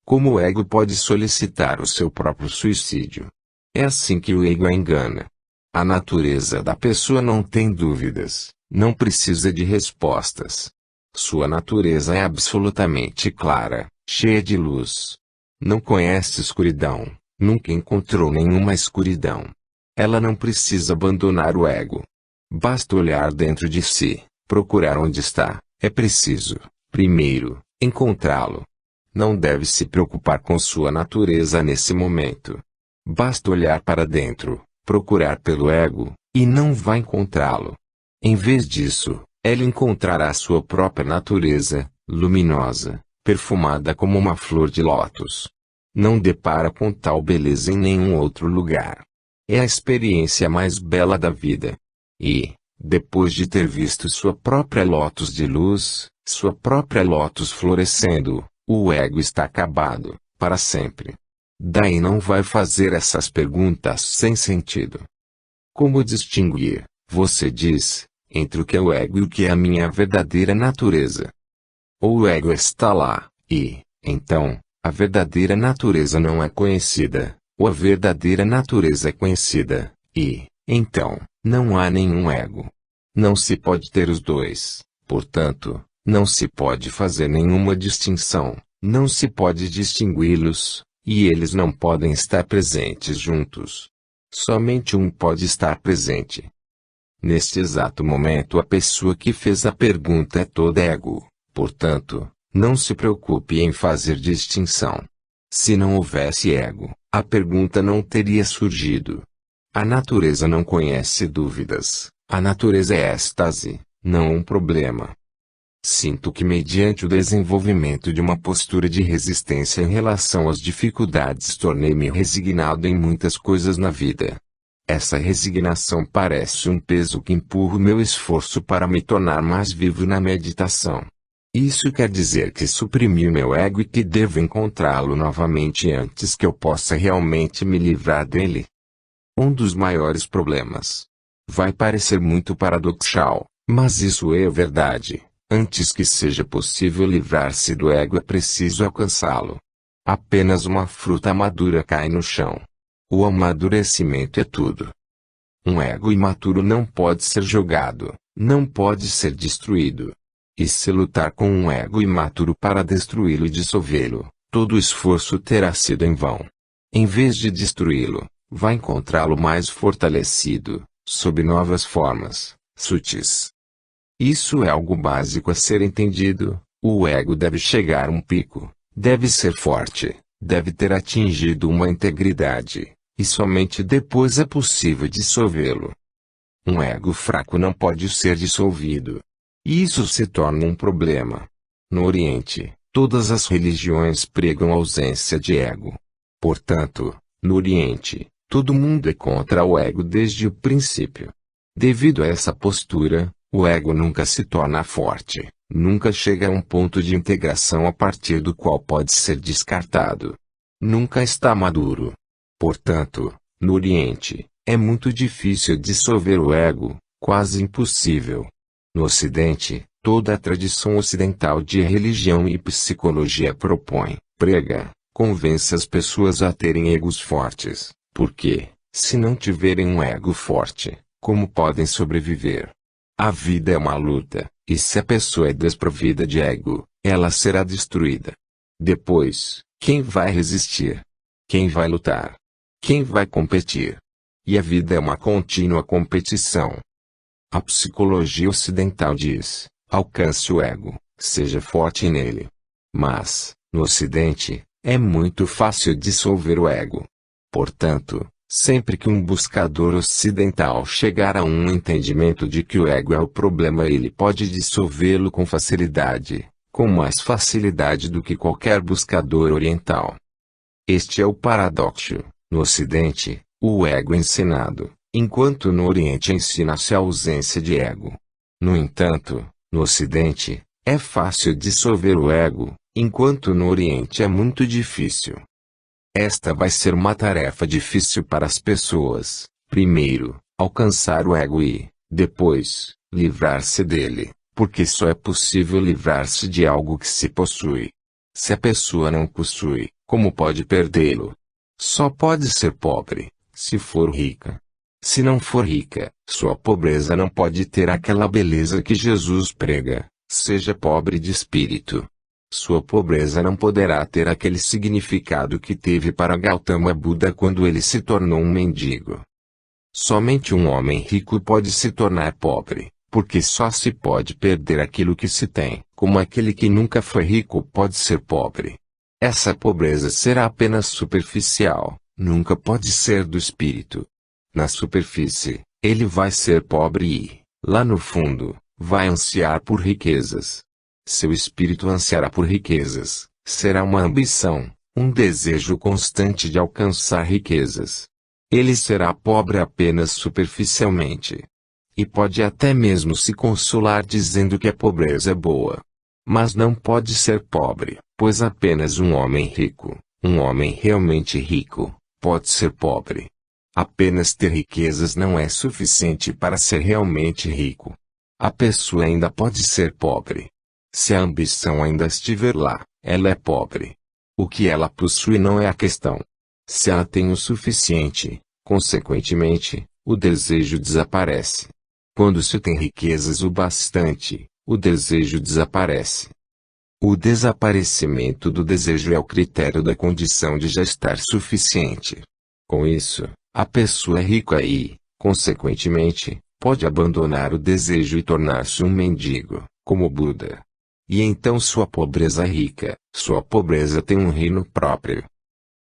Como o ego pode solicitar o seu próprio suicídio? É assim que o ego a engana. A natureza da pessoa não tem dúvidas, não precisa de respostas. Sua natureza é absolutamente clara, cheia de luz. Não conhece escuridão, nunca encontrou nenhuma escuridão. Ela não precisa abandonar o ego. Basta olhar dentro de si, procurar onde está. É preciso, primeiro, encontrá-lo. Não deve se preocupar com sua natureza nesse momento. Basta olhar para dentro, procurar pelo ego, e não vai encontrá-lo. Em vez disso, ela encontrará sua própria natureza, luminosa, perfumada como uma flor de lótus. Não depara com tal beleza em nenhum outro lugar. É a experiência mais bela da vida. E, depois de ter visto sua própria lótus de luz, sua própria lótus florescendo, o ego está acabado, para sempre. Daí não vai fazer essas perguntas sem sentido. Como distinguir, você diz, entre o que é o ego e o que é a minha verdadeira natureza? Ou o ego está lá, e, então, a verdadeira natureza não é conhecida, ou a verdadeira natureza é conhecida, e, então, não há nenhum ego. Não se pode ter os dois, portanto, não se pode fazer nenhuma distinção, não se pode distingui-los, e eles não podem estar presentes juntos. Somente um pode estar presente. Neste exato momento a pessoa que fez a pergunta é toda ego, portanto, não se preocupe em fazer distinção. Se não houvesse ego, a pergunta não teria surgido. A natureza não conhece dúvidas, a natureza é êxtase, não um problema. Sinto que mediante o desenvolvimento de uma postura de resistência em relação às dificuldades tornei-me resignado em muitas coisas na vida. Essa resignação parece um peso que empurra o meu esforço para me tornar mais vivo na meditação. Isso quer dizer que suprimi o meu ego e que devo encontrá-lo novamente antes que eu possa realmente me livrar dele. Um dos maiores problemas. Vai parecer muito paradoxal, mas isso é verdade. Antes que seja possível livrar-se do ego é preciso alcançá-lo. Apenas uma fruta madura cai no chão. O amadurecimento é tudo. Um ego imaturo não pode ser jogado, não pode ser destruído. E se lutar com um ego imaturo para destruí-lo e dissolvê-lo, todo o esforço terá sido em vão. Em vez de destruí-lo, vai encontrá-lo mais fortalecido, sob novas formas, sutis. Isso é algo básico a ser entendido. O ego deve chegar a um pico, deve ser forte, deve ter atingido uma integridade, e somente depois é possível dissolvê-lo. Um ego fraco não pode ser dissolvido. E isso se torna um problema. No Oriente, todas as religiões pregam a ausência de ego. Portanto, no Oriente, todo mundo é contra o ego desde o princípio. Devido a essa postura, o ego nunca se torna forte, nunca chega a um ponto de integração a partir do qual pode ser descartado. Nunca está maduro. Portanto, no Oriente, é muito difícil dissolver o ego, quase impossível. No Ocidente, toda a tradição ocidental de religião e psicologia propõe, prega, convence as pessoas a terem egos fortes, porque, se não tiverem um ego forte, como podem sobreviver? A vida é uma luta, e se a pessoa é desprovida de ego, ela será destruída. Depois, quem vai resistir? Quem vai lutar? Quem vai competir? E a vida é uma contínua competição. A psicologia ocidental diz, alcance o ego, seja forte nele. Mas, no Ocidente, é muito fácil dissolver o ego. Portanto, sempre que um buscador ocidental chegar a um entendimento de que o ego é o problema, ele pode dissolvê-lo com facilidade, com mais facilidade do que qualquer buscador oriental. Este é o paradoxo. No Ocidente, o ego é ensinado, enquanto no Oriente ensina-se a ausência de ego. No entanto, no Ocidente, é fácil dissolver o ego, enquanto no Oriente é muito difícil. Esta vai ser uma tarefa difícil para as pessoas. Primeiro, alcançar o ego e, depois, livrar-se dele, porque só é possível livrar-se de algo que se possui. Se a pessoa não possui, como pode perdê-lo? Só pode ser pobre, se for rica. Se não for rica, sua pobreza não pode ter aquela beleza que Jesus prega, seja pobre de espírito. Sua pobreza não poderá ter aquele significado que teve para Gautama Buda quando ele se tornou um mendigo. Somente um homem rico pode se tornar pobre, porque só se pode perder aquilo que se tem, como aquele que nunca foi rico pode ser pobre. Essa pobreza será apenas superficial, nunca pode ser do espírito. Na superfície, ele vai ser pobre e, lá no fundo, vai ansiar por riquezas. Seu espírito ansiará por riquezas, será uma ambição, um desejo constante de alcançar riquezas. Ele será pobre apenas superficialmente. E pode até mesmo se consolar dizendo que a pobreza é boa. Mas não pode ser pobre, pois apenas um homem rico, um homem realmente rico, pode ser pobre. Apenas ter riquezas não é suficiente para ser realmente rico. A pessoa ainda pode ser pobre. Se a ambição ainda estiver lá, ela é pobre. O que ela possui não é a questão. Se ela tem o suficiente, consequentemente, o desejo desaparece. Quando se tem riquezas o bastante, o desejo desaparece. O desaparecimento do desejo é o critério da condição de já estar suficiente. Com isso, a pessoa é rica e, consequentemente, pode abandonar o desejo e tornar-se um mendigo, como Buda. E então sua pobreza é rica, sua pobreza tem um reino próprio.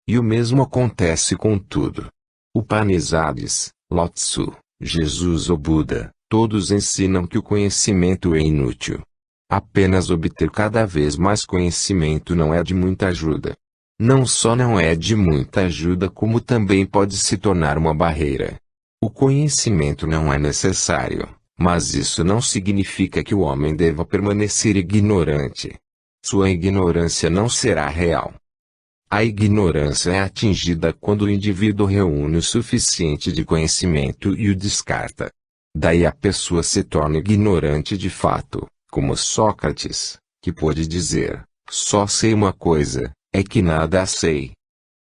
E o mesmo acontece com tudo. Upanishads, Lao Tzu, Jesus ou Buda, todos ensinam que o conhecimento é inútil. Apenas obter cada vez mais conhecimento não é de muita ajuda. Não só não é de muita ajuda, como também pode se tornar uma barreira. O conhecimento não é necessário, mas isso não significa que o homem deva permanecer ignorante. Sua ignorância não será real. A ignorância é atingida quando o indivíduo reúne o suficiente de conhecimento e o descarta. Daí a pessoa se torna ignorante de fato, como Sócrates, que pôde dizer: só sei uma coisa, é que nada sei.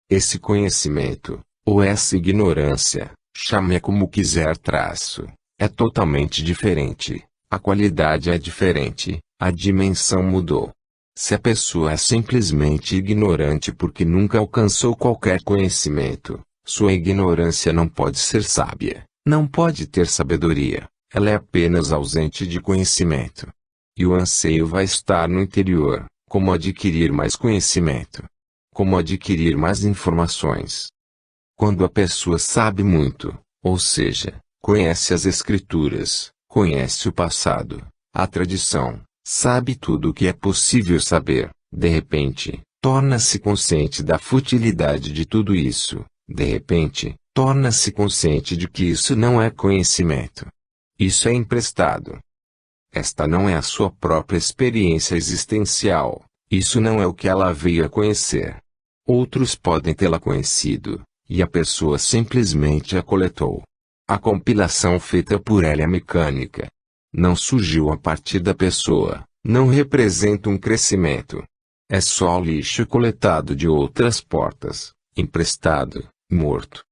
Esse conhecimento, ou essa ignorância, chame-a como quiser é totalmente diferente, a qualidade é diferente, a dimensão mudou. Se a pessoa é simplesmente ignorante porque nunca alcançou qualquer conhecimento, sua ignorância não pode ser sábia, não pode ter sabedoria, ela é apenas ausente de conhecimento. E o anseio vai estar no interior, como adquirir mais conhecimento, como adquirir mais informações. Quando a pessoa sabe muito, ou seja, conhece as escrituras, conhece o passado, a tradição, sabe tudo o que é possível saber, de repente, torna-se consciente da futilidade de tudo isso, de repente, torna-se consciente de que isso não é conhecimento. Isso é emprestado. Esta não é a sua própria experiência existencial, isso não é o que ela veio a conhecer. Outros podem tê-la conhecido, e a pessoa simplesmente a coletou. A compilação feita por ela é mecânica. Não surgiu a partir da pessoa, não representa um crescimento. É só o lixo coletado de outras portas, emprestado, morto.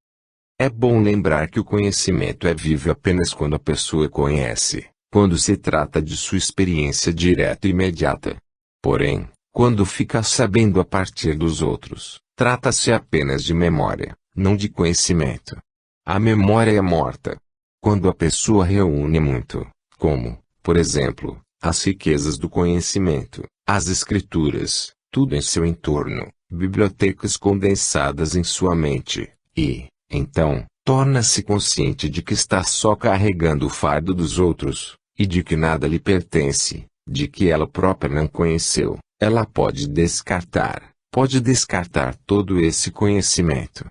É bom lembrar que o conhecimento é vivo apenas quando a pessoa conhece, quando se trata de sua experiência direta e imediata. Porém, quando fica sabendo a partir dos outros, trata-se apenas de memória, não de conhecimento. A memória é morta. Quando a pessoa reúne muito, como, por exemplo, as riquezas do conhecimento, as escrituras, tudo em seu entorno, bibliotecas condensadas em sua mente, e, então, torna-se consciente de que está só carregando o fardo dos outros, e de que nada lhe pertence, de que ela própria não conheceu, ela pode descartar todo esse conhecimento.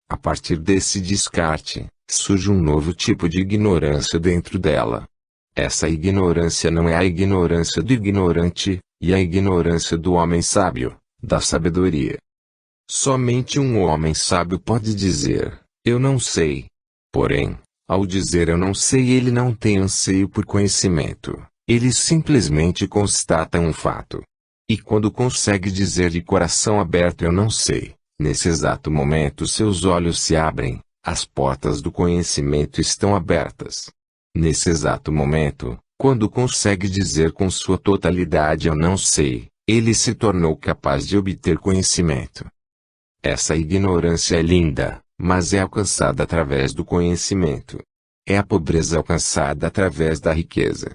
A partir desse descarte, surge um novo tipo de ignorância dentro dela. Essa ignorância não é a ignorância do ignorante, e a ignorância do homem sábio, da sabedoria. Somente um homem sábio pode dizer: eu não sei. Porém, ao dizer eu não sei, ele não tem anseio por conhecimento, ele simplesmente constata um fato. E quando consegue dizer de coração aberto eu não sei, nesse exato momento seus olhos se abrem, as portas do conhecimento estão abertas. Nesse exato momento, quando consegue dizer com sua totalidade eu não sei, ele se tornou capaz de obter conhecimento. Essa ignorância é linda, mas é alcançada através do conhecimento. É a pobreza alcançada através da riqueza.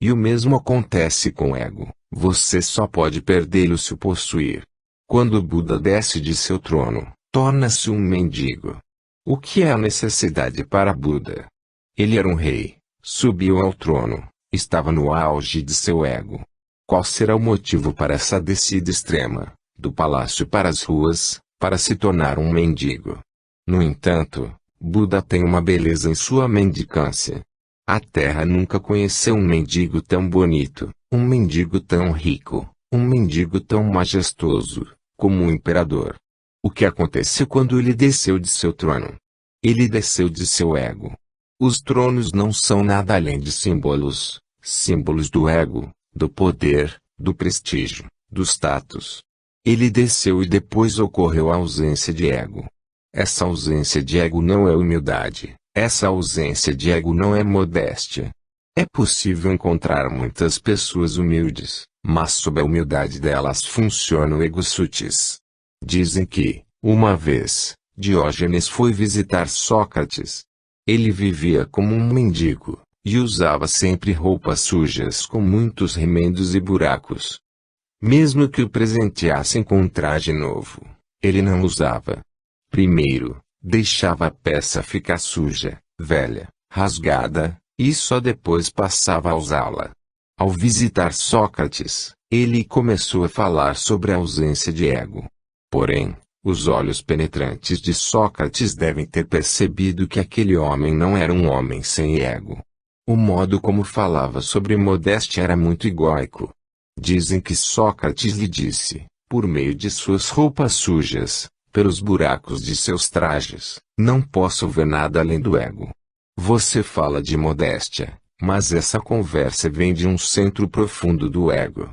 E o mesmo acontece com o ego, você só pode perdê-lo se o possuir. Quando o Buda desce de seu trono, torna-se um mendigo. O que é a necessidade para Buda? Ele era um rei, subiu ao trono, estava no auge de seu ego. Qual será o motivo para essa descida extrema, do palácio para as ruas, para se tornar um mendigo? No entanto, Buda tem uma beleza em sua mendicância. A terra nunca conheceu um mendigo tão bonito, um mendigo tão rico, um mendigo tão majestoso, como um imperador. O que aconteceu quando ele desceu de seu trono? Ele desceu de seu ego. Os tronos não são nada além de símbolos, símbolos do ego, do poder, do prestígio, do status. Ele desceu e depois ocorreu a ausência de ego. Essa ausência de ego não é humildade, essa ausência de ego não é modéstia. É possível encontrar muitas pessoas humildes, mas sob a humildade delas funciona o ego sutis. Dizem que, uma vez, Diógenes foi visitar Sócrates. Ele vivia como um mendigo, e usava sempre roupas sujas com muitos remendos e buracos. Mesmo que o presenteassem com um traje novo, ele não usava. Primeiro, deixava a peça ficar suja, velha, rasgada, e só depois passava a usá-la. Ao visitar Sócrates, ele começou a falar sobre a ausência de ego. Porém, os olhos penetrantes de Sócrates devem ter percebido que aquele homem não era um homem sem ego. O modo como falava sobre modéstia era muito egóico. Dizem que Sócrates lhe disse, por meio de suas roupas sujas, pelos buracos de seus trajes, não posso ver nada além do ego. Você fala de modéstia, Mas essa conversa vem de um centro profundo do ego.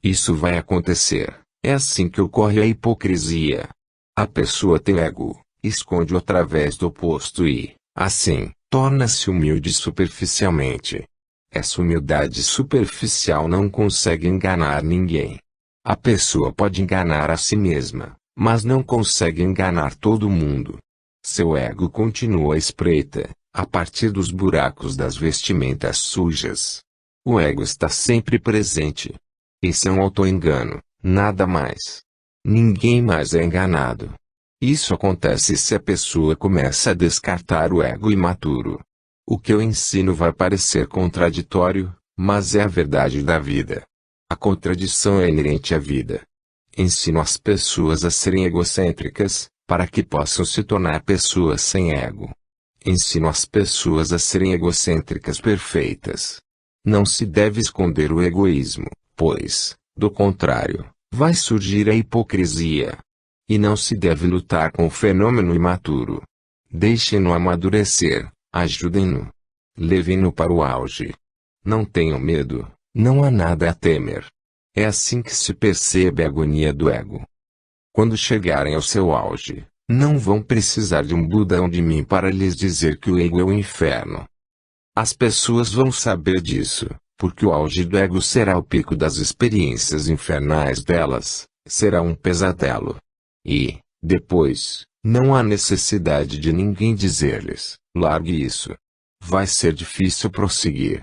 Isso vai acontecer. É assim que ocorre a hipocrisia. A pessoa tem ego, esconde-o através do oposto e, assim, torna-se humilde superficialmente. Essa humildade superficial não consegue enganar ninguém. A pessoa pode enganar a si mesma, mas não consegue enganar todo mundo. Seu ego continua à espreita, a partir dos buracos das vestimentas sujas. O ego está sempre presente. Esse é um auto-engano, nada mais. Ninguém mais é enganado. Isso acontece se a pessoa começa a descartar o ego imaturo. O que eu ensino vai parecer contraditório, mas é a verdade da vida. A contradição é inerente à vida. Ensino as pessoas a serem egocêntricas, para que possam se tornar pessoas sem ego. Ensino as pessoas a serem egocêntricas perfeitas. Não se deve esconder o egoísmo, pois, do contrário, vai surgir a hipocrisia. E não se deve lutar com o fenômeno imaturo. Deixem-no amadurecer, ajudem-no. Levem-no para o auge. Não tenham medo, não há nada a temer. É assim que se percebe a agonia do ego. Quando chegarem ao seu auge, não vão precisar de um Buda ou de mim para lhes dizer que o ego é o inferno. As pessoas vão saber disso, porque o auge do ego será o pico das experiências infernais delas, será um pesadelo. E, depois, não há necessidade de ninguém dizer-lhes, largue isso. Vai ser difícil prosseguir.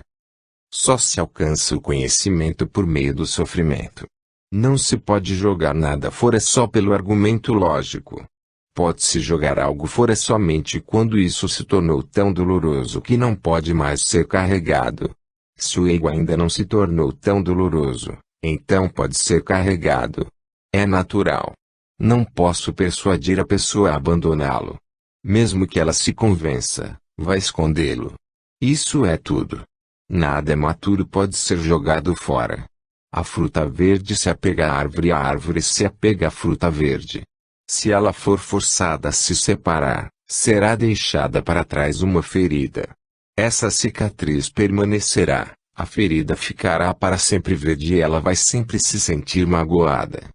Só se alcança o conhecimento por meio do sofrimento. Não se pode jogar nada fora só pelo argumento lógico. Pode-se jogar algo fora somente quando isso se tornou tão doloroso que não pode mais ser carregado. Se o ego ainda não se tornou tão doloroso, então pode ser carregado. É natural. Não posso persuadir a pessoa a abandoná-lo. Mesmo que ela se convença, vai escondê-lo. Isso é tudo. Nada maturo pode ser jogado fora. A fruta verde se apega à árvore e a árvore se apega à fruta verde. Se ela for forçada a se separar, será deixada para trás uma ferida. Essa cicatriz permanecerá, a ferida ficará para sempre verde e ela vai sempre se sentir magoada.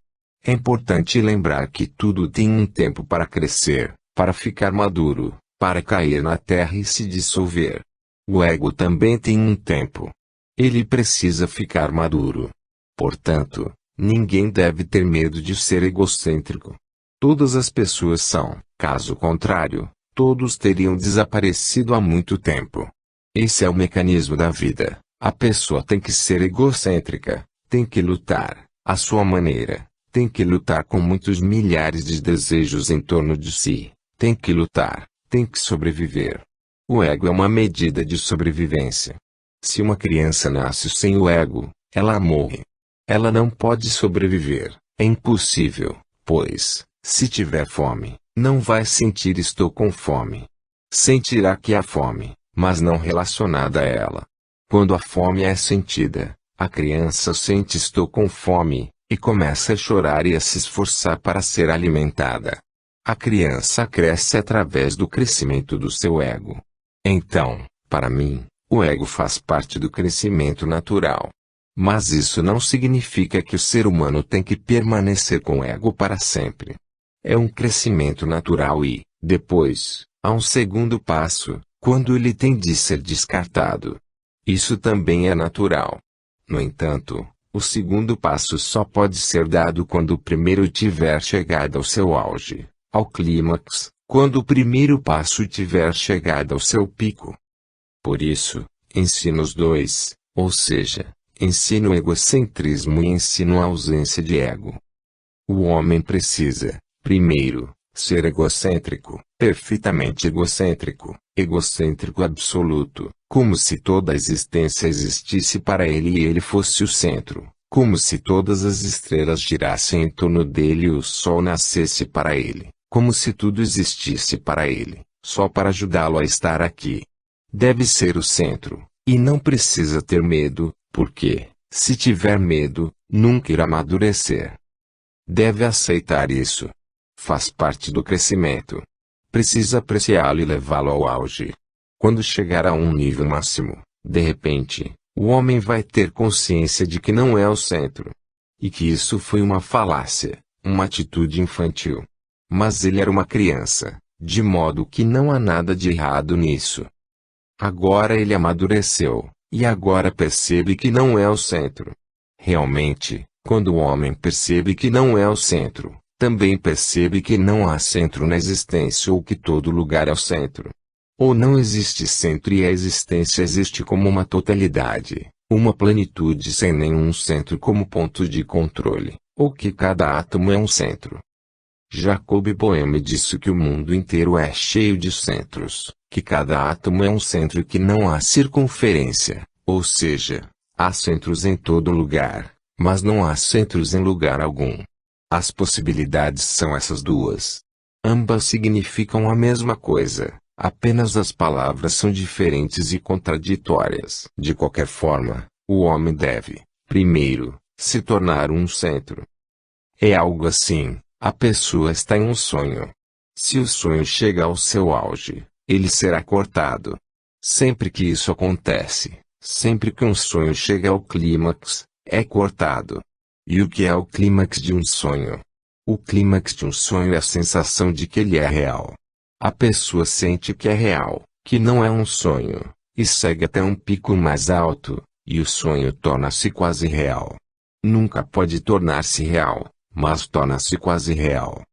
É importante lembrar que tudo tem um tempo para crescer, para ficar maduro, para cair na terra e se dissolver. O ego também tem um tempo. Ele precisa ficar maduro. Portanto, ninguém deve ter medo de ser egocêntrico. Todas as pessoas são, caso contrário, todos teriam desaparecido há muito tempo. Esse é o mecanismo da vida. A pessoa tem que ser egocêntrica, tem que lutar, à sua maneira, tem que lutar com muitos milhares de desejos em torno de si, tem que lutar, tem que sobreviver. O ego é uma medida de sobrevivência. Se uma criança nasce sem o ego, ela morre. Ela não pode sobreviver, é impossível, pois, se tiver fome, não vai sentir estou com fome. Sentirá que há fome, mas não relacionada a ela. Quando a fome é sentida, a criança sente estou com fome, e começa a chorar e a se esforçar para ser alimentada. A criança cresce através do crescimento do seu ego. Então, para mim, o ego faz parte do crescimento natural. Mas isso não significa que o ser humano tem que permanecer com o ego para sempre. É um crescimento natural e, depois, há um segundo passo, quando ele tem de ser descartado. Isso também é natural. No entanto, o segundo passo só pode ser dado quando o primeiro tiver chegado ao seu auge, ao clímax, quando o primeiro passo tiver chegado ao seu pico. Por isso, ensino os dois, ou seja, ensino o egocentrismo e ensino a ausência de ego. O homem precisa, primeiro, ser egocêntrico, perfeitamente egocêntrico, egocêntrico absoluto, como se toda a existência existisse para ele e ele fosse o centro, como se todas as estrelas girassem em torno dele e o sol nascesse para ele, como se tudo existisse para ele, só para ajudá-lo a estar aqui. Deve ser o centro, e não precisa ter medo, porque, se tiver medo, nunca irá amadurecer. Deve aceitar isso. Faz parte do crescimento. Precisa apreciá-lo e levá-lo ao auge. Quando chegar a um nível máximo, De repente, o homem vai ter consciência de que não é o centro. E que isso foi uma falácia, uma atitude infantil. Mas ele era uma criança, de modo que não há nada de errado nisso. Agora ele amadureceu, e agora percebe que não é o centro. Realmente, quando o homem percebe que não é o centro, também percebe que não há centro na existência ou que todo lugar é o centro. Ou não existe centro e a existência existe como uma totalidade, uma plenitude sem nenhum centro como ponto de controle, ou que cada átomo é um centro. Jacob Boehme disse que o mundo inteiro é cheio de centros, que cada átomo é um centro e que não há circunferência, ou seja, há centros em todo lugar, mas não há centros em lugar algum. As possibilidades são essas duas. Ambas significam a mesma coisa, apenas as palavras são diferentes e contraditórias. De qualquer forma, o homem deve, primeiro, se tornar um centro. É algo assim, a pessoa está em um sonho. Se o sonho chega ao seu auge, ele será cortado. Sempre que isso acontece, sempre que um sonho chega ao clímax, é cortado. E o que é o clímax de um sonho? O clímax de um sonho é a sensação de que ele é real. A pessoa sente que é real, que não é um sonho, e segue até um pico mais alto, e o sonho torna-se quase real. Nunca pode tornar-se real, mas torna-se quase real.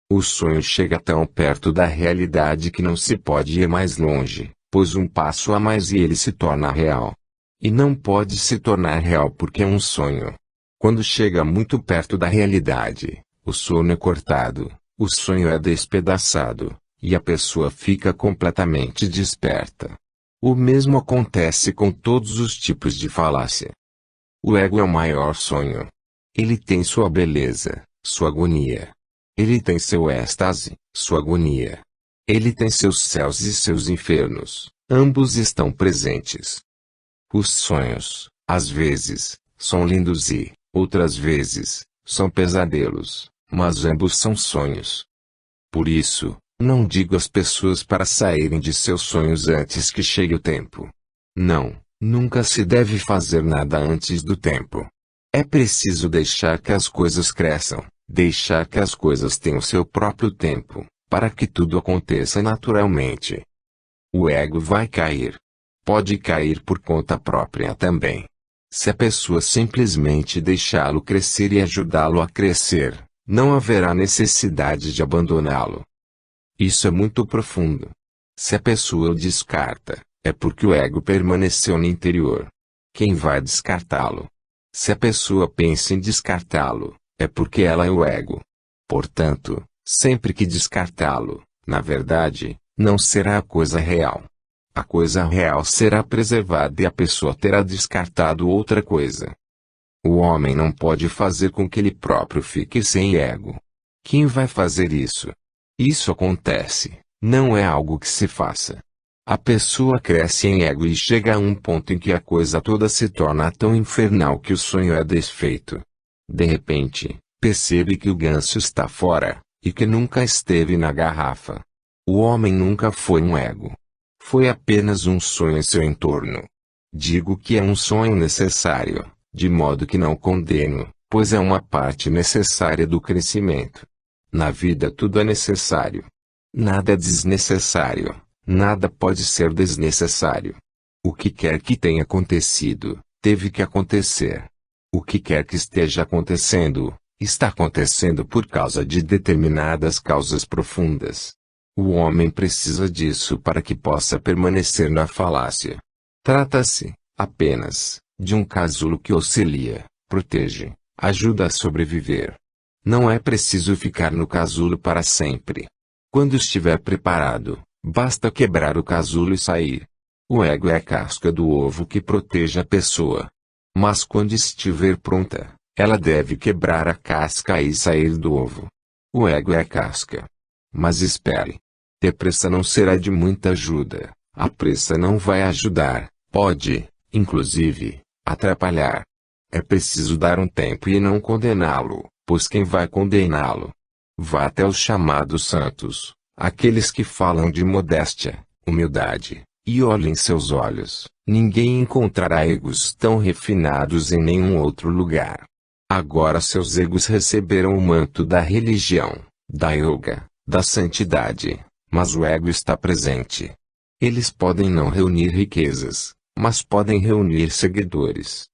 O sonho chega tão perto da realidade que não se pode ir mais longe, pois um passo a mais e ele se torna real. E não pode se tornar real porque é um sonho. Quando chega muito perto da realidade, o sono é cortado, o sonho é despedaçado, e a pessoa fica completamente desperta. O mesmo acontece com todos os tipos de falácia. O ego é o maior sonho. Ele tem sua beleza, sua agonia. Ele tem seu êxtase, sua agonia. Ele tem seus céus e seus infernos, ambos estão presentes. Os sonhos, às vezes, são lindos e, outras vezes, são pesadelos, mas ambos são sonhos. Por isso, não digo às pessoas para saírem de seus sonhos antes que chegue o tempo. Não, nunca se deve fazer nada antes do tempo. É preciso deixar que as coisas cresçam, deixar que as coisas tenham seu próprio tempo, para que tudo aconteça naturalmente. O ego vai cair. Pode cair por conta própria também. Se a pessoa simplesmente deixá-lo crescer e ajudá-lo a crescer, não haverá necessidade de abandoná-lo. Isso é muito profundo. Se a pessoa o descarta, é porque o ego permaneceu no interior. Quem vai descartá-lo? Se a pessoa pensa em descartá-lo, é porque ela é o ego. Portanto, sempre que descartá-lo, na verdade, não será a coisa real. A coisa real será preservada e a pessoa terá descartado outra coisa. O homem não pode fazer com que ele próprio fique sem ego. Quem vai fazer isso? Isso acontece, não é algo que se faça. A pessoa cresce em ego e chega a um ponto em que a coisa toda se torna tão infernal que o sonho é desfeito. De repente, percebe que o ganso está fora, e que nunca esteve na garrafa. O homem nunca foi um ego. Foi apenas um sonho em seu entorno. Digo que é um sonho necessário, de modo que não condeno, pois é uma parte necessária do crescimento. Na vida tudo é necessário. Nada é desnecessário, nada pode ser desnecessário. O que quer que tenha acontecido, teve que acontecer. O que quer que esteja acontecendo, está acontecendo por causa de determinadas causas profundas. O homem precisa disso para que possa permanecer na falácia. Trata-se, apenas, de um casulo que auxilia, protege, ajuda a sobreviver. Não é preciso ficar no casulo para sempre. Quando estiver preparado, basta quebrar o casulo e sair. O ego é a casca do ovo que protege a pessoa. Mas quando estiver pronta, ela deve quebrar a casca e sair do ovo. O ego é a casca. Mas espere. Ter pressa não será de muita ajuda. A pressa não vai ajudar, pode, inclusive, atrapalhar. É preciso dar um tempo e não condená-lo, pois quem vai condená-lo? Vá até os chamados santos, aqueles que falam de modéstia, humildade, e olhe em seus olhos, Ninguém encontrará egos tão refinados em nenhum outro lugar. Agora seus egos receberam o manto da religião, da yoga, da santidade, mas o ego está presente. Eles podem não reunir riquezas, mas podem reunir seguidores,